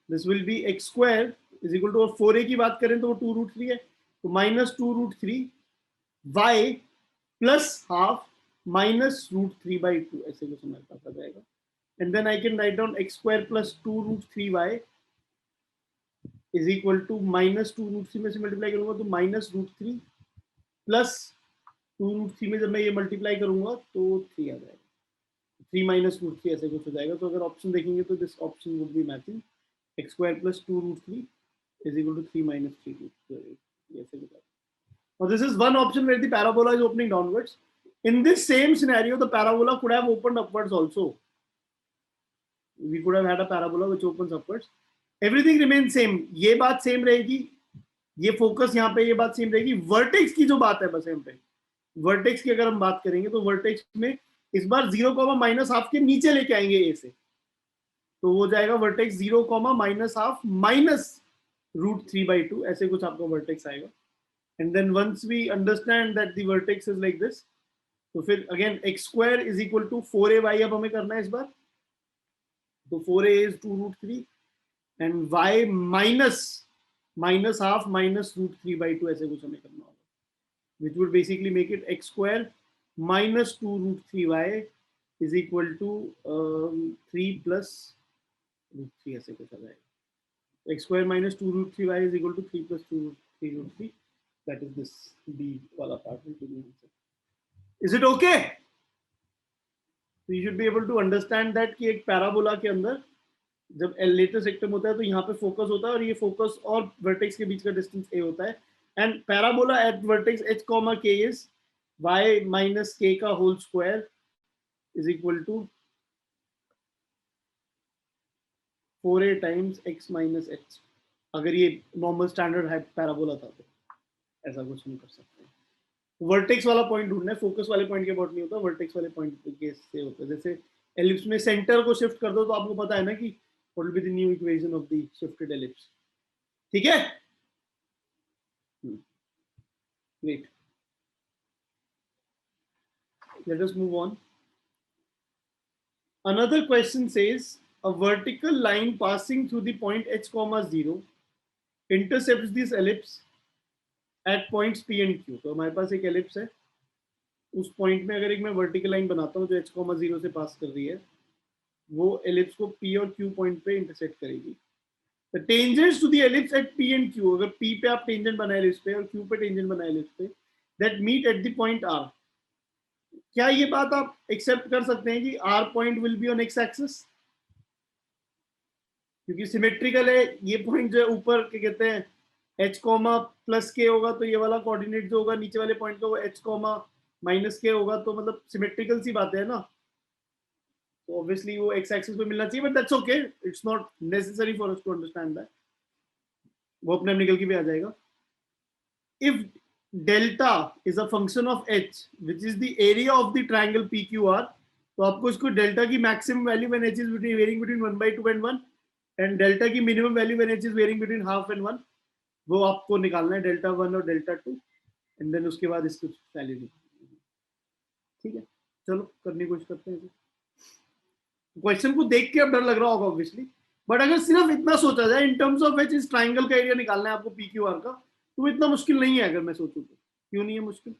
this will be x square is equal to, 4a की बात करें तो वो 2√3 है, तो -2√3 y प्लस ½ -√3/2, ऐसे कुछ हमारे पास आ जाएगा। And then I can write down x square plus 2√3y is equal to -2√3 में से मल्टीप्लाई करूंगा तो -√3 प्लस 2√3 में जब मैं ये मल्टीप्लाई करूंगा तो 3 आ जाएगा, 3 -√3 ऐसे कुछ हो जाएगा। तो अगर ऑप्शन देखेंगे तो this option would be matching, x square plus 2√3 is equal to 3 -3 ऐसे कुछ। Now this is one option where the parabola is opening downwards. In this same scenario, the parabola could have opened upwards also. We could have had a parabola which opens upwards. Everything remains same. ये बात same रहेगी, ये focus यहाँ पे, ये बात same रहेगी। Vertex की जो बात है बस यहाँ पे, वर्टेक्स की अगर हम बात करेंगे तो वर्टेक्स में इस बार 0,-½ के नीचे लेके आएंगे a से, तो वो जाएगा वर्टेक्स 0,-½ -√3/2, ऐसे कुछ आपका वर्टेक्स आएगा। And then once we understand that the vertex is like this, तो फिर again x square is equal to 4ay अब हमें करना है इस बार, तो 4a is 2√3 and y -½ -√3/2 ऐसे कुछ हमें करना होगा, which would basically make it x square minus 2√3y is equal to 3 plus √3 ऐसे कुछ आ जाएगा। x square minus 2√3y is equal to 3 plus 2√3. That is this B wala part will be the answer. Is it okay? So you should be able to understand that कि एक parabola के अंदर जब latest सेक्टम होता है तो यहाँ पे फोकस होता है और ये फोकस और वर्टेक्स के बीच का डिस्टेंस a होता है, and parabola at vertex h, k is y minus k का whole square is equal to 4a times x minus h, अगर ये नॉर्मल स्टैंडर्ड है पैराबोला था तो ऐसा कुछ हम कर सकते हैं। वर्टेक्स वाला पॉइंट ढूंढना है, फोकस वाले पॉइंट के अबाउट नहीं होता, वर्टेक्स वाले पॉइंट के से होता है। जैसे एलिप्स में सेंटर को शिफ्ट कर दो तो आपको पता है ना कि what will be the new equation of the shifted ellipse. ठीक है, great, let us move on. Another question says a vertical line passing through the point h comma 0 intercepts this ellipse at points p and q. तो हमारे पास एक ellipse है, उस point में अगर एक मैं वर्टिकल लाइन बनाता हूँ जो h कॉमा 0 से पास कर रही है, वो एलिप्स को p और q पॉइंट पे इंटरसेक्ट करेगी। The tangents to the ellipse at p and q, अगर p पे आप टेंजेंट बनाए एलिप्स पे और q पे टेंजेंट बनाए एलिप्स पे, that meet at the point r. क्या ये बात आप एक्सेप्ट कर सकते हैं कि r point will be on x axis? क्योंकि सिमेट्रिकल है, ये पॉइंट जो है ऊपर क्या कहते हैं h कॉमा प्लस के होगा, तो ये वाला कोऑर्डिनेट जो होगा नीचे वाले पॉइंट का वो h कॉमा माइनस के होगा, तो मतलब सिमेट्रिकल सी बात है ना। तो ऑब्वियसली वो x एक्सिस पे मिलना चाहिए, but that's okay, it's not necessary for us to understand that, वो अपने आप निकल के भी आ जाएगा। If delta is a function of h which is the area of the triangle PQR, तो आपको इसको डेल्टा की maximum value when h is varying between 1/2 and 1 and delta की minimum value when h is varying between half and 1, वो आपको निकालना है, delta 1 और डेल्टा 2, एंड देन उसके बाद इसको वैल्यू निकालनी है। ठीक है, चलो करने की कोशिश करते हैं। क्वेश्चन को देख के अब डर लग रहा होगा ऑब्वियसली, बट अगर सिर्फ इतना सोचा जाए इन टर्म्स ऑफ h इस ट्रायंगल का एरिया निकालना है आपको PQR का, तो इतना मुश्किल नहीं है। अगर मैं सोचूं तो क्यों नहीं है मुश्किल?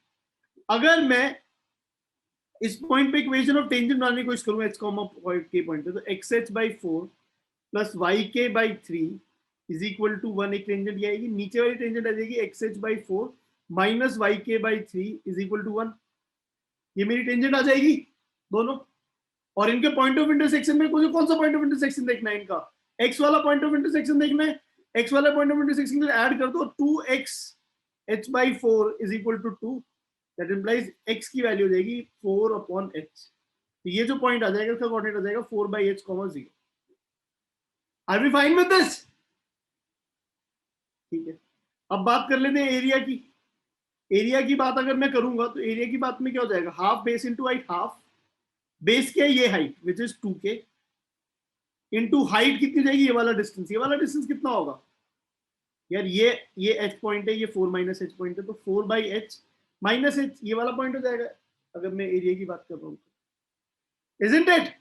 अगर मैं इस पॉइंट पे इक्वेशन ऑफ टेंजेंट बनाने की कोशिश करूं h कॉमा के पॉइंट पे, तो xh/4 plus yk/3 is equal to 1, एक टेंजेंट ये आएगी, नीचे वाली टेंजेंट आ जाएगी xh/4 minus yk/3 is equal to 1, ये मेरी टेंजेंट आ जाएगी दोनों। और इनके पॉइंट ऑफ इंटरसेक्शन में कौन सा पॉइंट ऑफ इंटरसेक्शन देखना है इनका? x वाला पॉइंट ऑफ इंटरसेक्शन देखना है, x वाला पॉइंट ऑफ इंटरसेक्शन के लिए ऐड कर दो 2x h/4 is equal to 2, that implies x की वैल्यू हो जाएगी 4/h, तो ये जो पॉइंट आ जाएगा इसका कोऑर्डिनेट आ जाएगा 4/h, 0। Are we fine with this? ठीक है, अब बात कर लेते हैं एरिया की। एरिया की बात अगर मैं करूंगा तो एरिया की बात में क्या हो जाएगा, half base into height, half base क्या है ये height which is 2k into height कितनी जाएगी, ये वाला डिस्टेंस, ये वाला डिस्टेंस कितना होगा यार, ये h पॉइंट है, ये 4 माइनस h पॉइंट है, तो 4/h माइनस h ये वाला पॉइंट हो जाएगा अगर मैं एरिया की बात कर रहा हूँ, इजंट इट?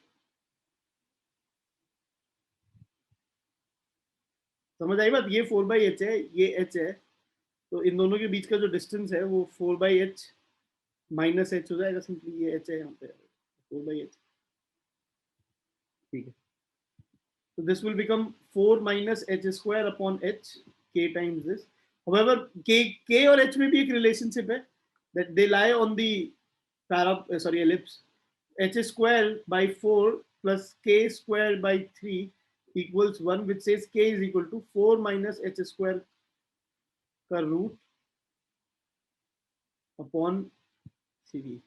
समझ आई बात? ये 4/h है, ये h है, तो इन दोनों के बीच का जो डिस्टेंस है वो 4/h माइनस h हो जाएगा सिंपली, ये h है यहाँ पे 4/h। ठीक है, so this will become 4 minus h square upon h, k times this. However, k और h में भी एक relationship है that they lie on the ellipse. H square by 4 plus k square by 3 equals 1, which says k is equal to 4 minus h square का root upon 3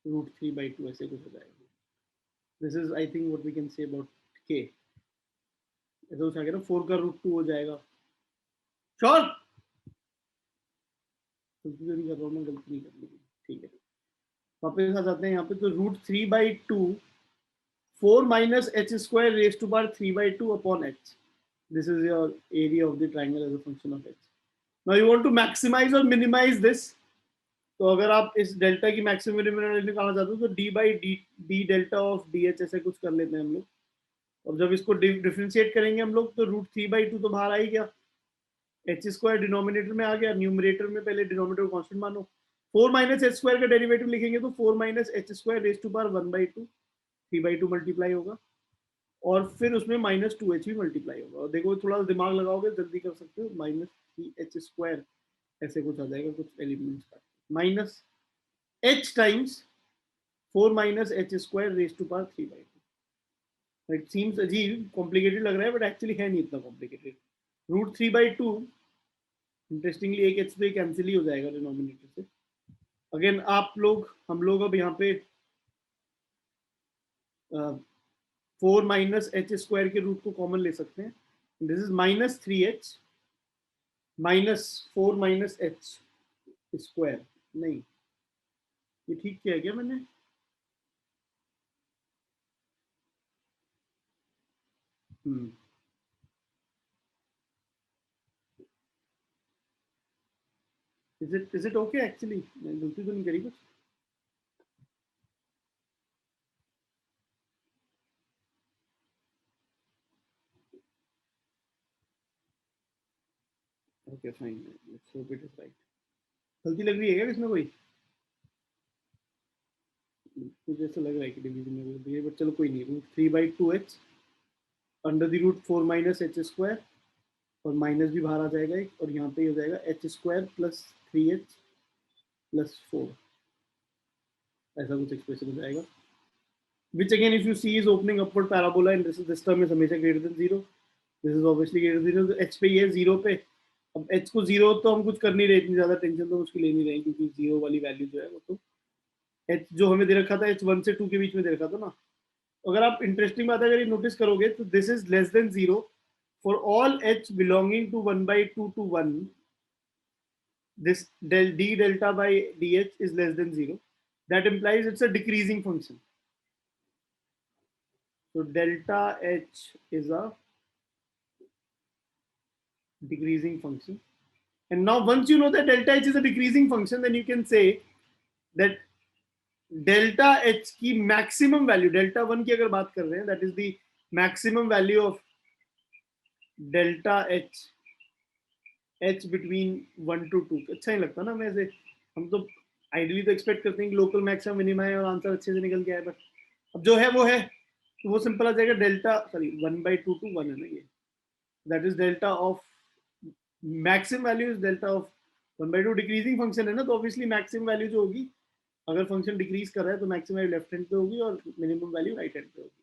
root 3/2 ऐसे कुछ हो जाएगा। This is I think what we can say about k. ऐसा हो जाएगा ना, 4 का रूट 2 हो जाएगा। श्योर? गलती तो नहीं कर रहा हूँ मैं, गलती नहीं कर ली। ठीक है, वापस आ जाते हैं यहाँ पे, तो root 3/2 4 minus h square raised to power 3/2 upon h. This is your area of the triangle as a function of h. Now you want to maximize or minimize this. तो अगर आप इस डेल्टा की मैक्सिमम मिनिमम निकालना चाहते हो तो d delta of dh ऐसे कुछ कर लेते हैं हम लोग, और जब इसको डिफरेंशिएट करेंगे हम लोग तो रूट 3/2 तो बाहर आ ही गया, h स्क्वायर डिनोमिनेटर में आ गया, न्यूमरेटर में पहले डिनोमिनेटर को कांस्टेंट मानो, 4 माइनस h स्क्वायर का डेरिवेटिव लिखेंगे तो 4 minus h square raise to power 1/2, 3/2 multiply होगा, और फिर उसमें माइनस 2h भी मल्टीप्लाई होगा। और देखो थोड़ा दिमाग लगाओगे जल्दी कर सकते हो, माइनस 3h स्क्वायर ऐसे कुछ आ जाएगा, कुछ एलिमेंट्स का minus h times 4 minus h square raise to power 3/2। It seems अजीब कॉम्प्लिकेटेड लग रहा है, बट एक्चुअली है नहीं इतना कॉम्प्लिकेटेड। रूट 3/2 इंटरेस्टिंगली एक h पे कैंसिल ही हो जाएगा डिनोमिनेटर से। अगेन हम लोग अब यहाँ पे 4 माइनस h स्क्वायर के रूट को कॉमन ले सकते हैं, this is minus 3h minus 4 minus h square. नहीं, ये ठीक किया क्या मैंने? Is it okay actually? मैं गलती तो नहीं करी कुछ? Okay, fine. Let's hope it is right. गलती लग रही है क्या इसमें कोई? मुझे ऐसा लग रहा है कि डिवीजन में गलती है, बट चलो कोई नहीं। Root 3/2h under the root 4 minus h square, और माइनस भी बाहर आ जाएगा एक, और यहाँ पे हो जाएगा h square plus 3h plus 4, ऐसा कुछ एक्सप्रेशन हो जाएगा। Which again, if you see, is opening upward parabola, and this term is हमेशा greater than 0. This is obviously greater than 0. तो h पे ये 0 पे, अब h को 0 तो हम कुछ कर नहीं रहे, इतनी ज्यादा टेंशन तो उसकी ले नहीं रहे, क्योंकि 0 वाली वैल्यू जो है वो तो h जो हमें दे रखा था h 1 से 2 के बीच में दे रखा था ना। अगर आप इंटरेस्टिंग बात अगर ये नोटिस करोगे तो this is less than 0 for all h belonging to 1/2 to 1. This d delta by dh is less than 0. That implies it's a decreasing function. So delta h is a decreasing function. And now once you know that delta h is a decreasing function, then you can say that delta h की maximum value, delta 1 की अगर बात कर रहे हैं, that is the maximum value of delta h between 1 to 2. अच्छा नहीं लगता ना वैसे, हम तो आइडियली तो एक्सपेक्ट करते हैं कि लोकल मैक्सिमम मिनिमा है और आंसर अच्छे से निकल के आए, बट अब जो है वो है, तो वो सिंपल आ जाएगा डेल्टा, सॉरी 1/2 to 1 है ना ये, that is delta of maximum value is delta of 1/2, decreasing function है ना, तो ऑब्वियसली मैक्सिमम वैल्यू जो होगी, अगर फंक्शन डिक्रीज कर रहा है तो मैक्सिमम वैल्यू लेफ्ट हैंड पे होगी और मिनिमम वैल्यू राइट हैंड पे होगी।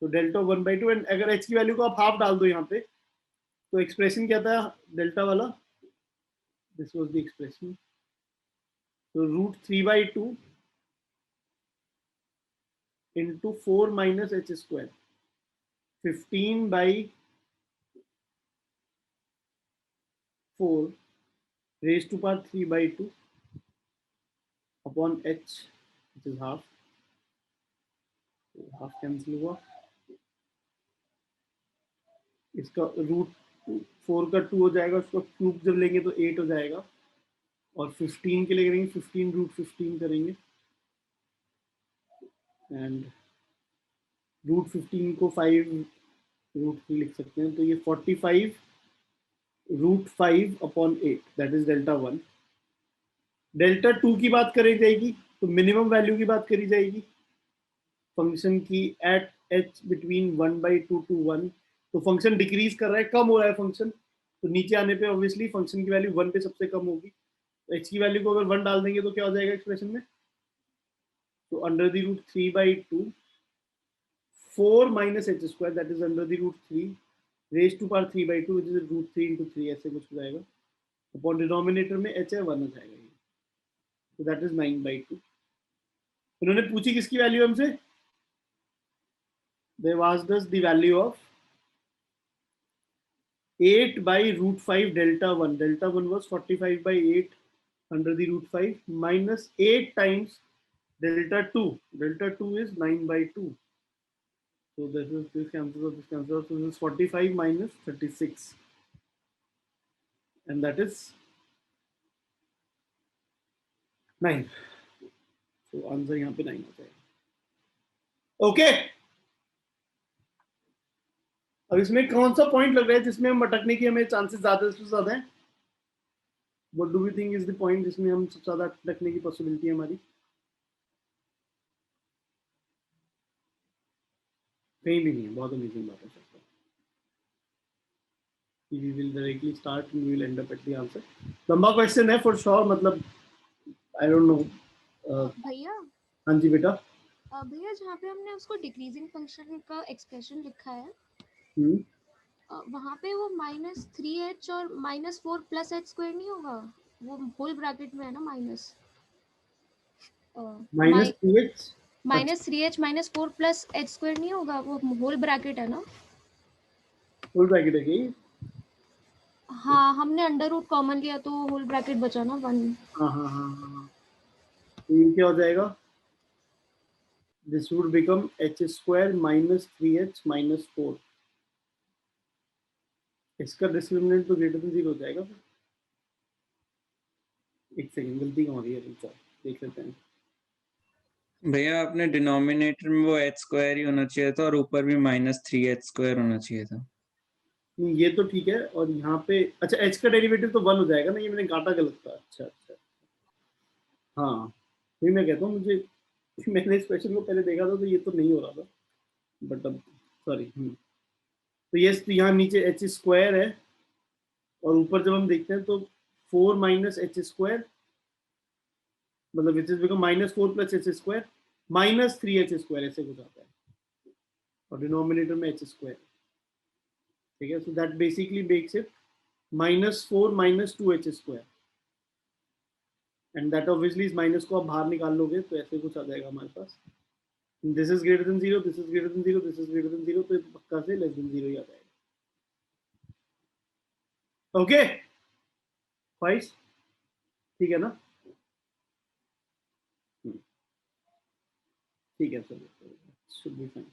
तो डेल्टा 1/2, एंड अगर h की वैल्यू को आप हाफ डाल दो यहाँ पे, तो एक्सप्रेशन क्या था डेल्टा वाला, दिस वाज द एक्सप्रेशन, तो root 3/2 into 4 minus h square, 15/4 raised to power 3/2 upon h, which is half. Half cancel हुआ, इसका रूट 4 का 2 हो जाएगा, उसको क्यूब जब लेंगे तो 8 हो जाएगा, और 15 के लिए करेंगे 15 रूट 15 करेंगे, एंड रूट 15 को 5 रूट 3 लिख सकते हैं, तो ये 45 root 5 upon 8, that is delta 1। Delta 2 की बात करी जाएगी तो मिनिमम वैल्यू की बात करी जाएगी फंक्शन की एट h बिटवीन 1/2 to 1, तो फंक्शन डिक्रीज कर रहा है, कम हो रहा है फंक्शन, तो नीचे आने पे ऑब्वियसली फंक्शन की वैल्यू 1 पे सबसे कम होगी, तो h की वैल्यू को अगर 1 डाल देंगे तो क्या हो जाएगा एक्सप्रेशन में, तो under the root 3/2 4 minus h square, that is under the root 3 raised to power 3/2, which is root 3 into 3, ऐसे कुछ हो जाएगा, अपॉन डिनोमिनेटर में h है 1 हो जाएगा ये, तो दैट इज 9/2। उन्होंने पूछी किसकी वैल्यू हमसे, they asked us the value of 8/√5 delta 1. Delta 1 was 45/8 under the root 5 minus 8 times delta 2. Delta 2 is 9/2. So this cancels off, this cancels off. So this is 45 minus 36. And that is 9. So answer यहाँ पे 9 हो जाएगा। Okay. अब इसमें कौन सा point लग रहा है जिसमें हम अटकने की हमें चांसेस ज्यादा से ज्यादा हैं? What do we think is the point जिसमें हम सबसे ज्यादा अटकने की पॉसिबिलिटी है हमारी? कहीं भी नहीं है, बहुत अमेजिंग बात है sir. We will directly start and we will end up at the answer. लंबा क्वेश्चन है for sure, मतलब I don't know. भैया हाँ जी बेटा। भैया जहाँ पे हमने उसको डिक्रीजिंग फंक्शन का एक्सप्रेशन लिखा है, वहाँ पे वो -3h और -4 प्लस h स्क्वायर नहीं होगा, वो होल ब्रैकेट में है ना, -3h -3h -4 plus h square नहीं होगा, वो होल ब्रैकेट है ना। फुल ब्रैकेट है कि हाँ, हमने अंडर रूट कॉमन लिया तो होल ब्रैकेट बचा ना 1। हाँ हाँ हाँ हाँ हाँ। तो ये क्या हो जाएगा, this would become H square minus 3h minus 4। इसका डिस्क्रिमिनेंट तो ग्रेटर देन 0 हो जाएगा फिर। एक सेकंड, गलती कहाँ हो रही है, रुक जाओ, देख लेते हैं। भैया आपने डिनोमिनेटर में वो एच स्क्वायर ही होना चाहिए था और ऊपर भी -3h² होना चाहिए था। नहीं, ये तो ठीक है, और यहाँ पे अच्छा h का डेरिवेटिव तो 1 हो जाएगा ना, ये मैंने काटा गलत था। अच्छा अच्छा, हाँ फिर मैं कहता हूँ मुझे मैंने इस क्वेश्चन को पहले देखा था तो ये तो नहीं हो रहा था, बट अब सॉरी। तो ये तो यहाँ नीचे एच स्क्वायर है, और ऊपर जब हम देखते हैं तो 4 माइनस एच स्क्वायर, मतलब which is become -4 plus H square minus 3h square, ऐसे कुछ आता है, और डिनोमिनेटर में एच स्क्वायर। ठीक है, so that basically makes it -4 minus 2h square, and that obviously इस माइनस को आप बाहर निकाल लोगे तो ऐसे कुछ आ जाएगा हमारे पास, this is greater than 0, this is greater than 0, this is greater than 0, तो पक्का से लेस देन 0 ही आ जाएगा। ओके फाइस, ठीक है ना? ठीक है, चलो शुड बी फाइन।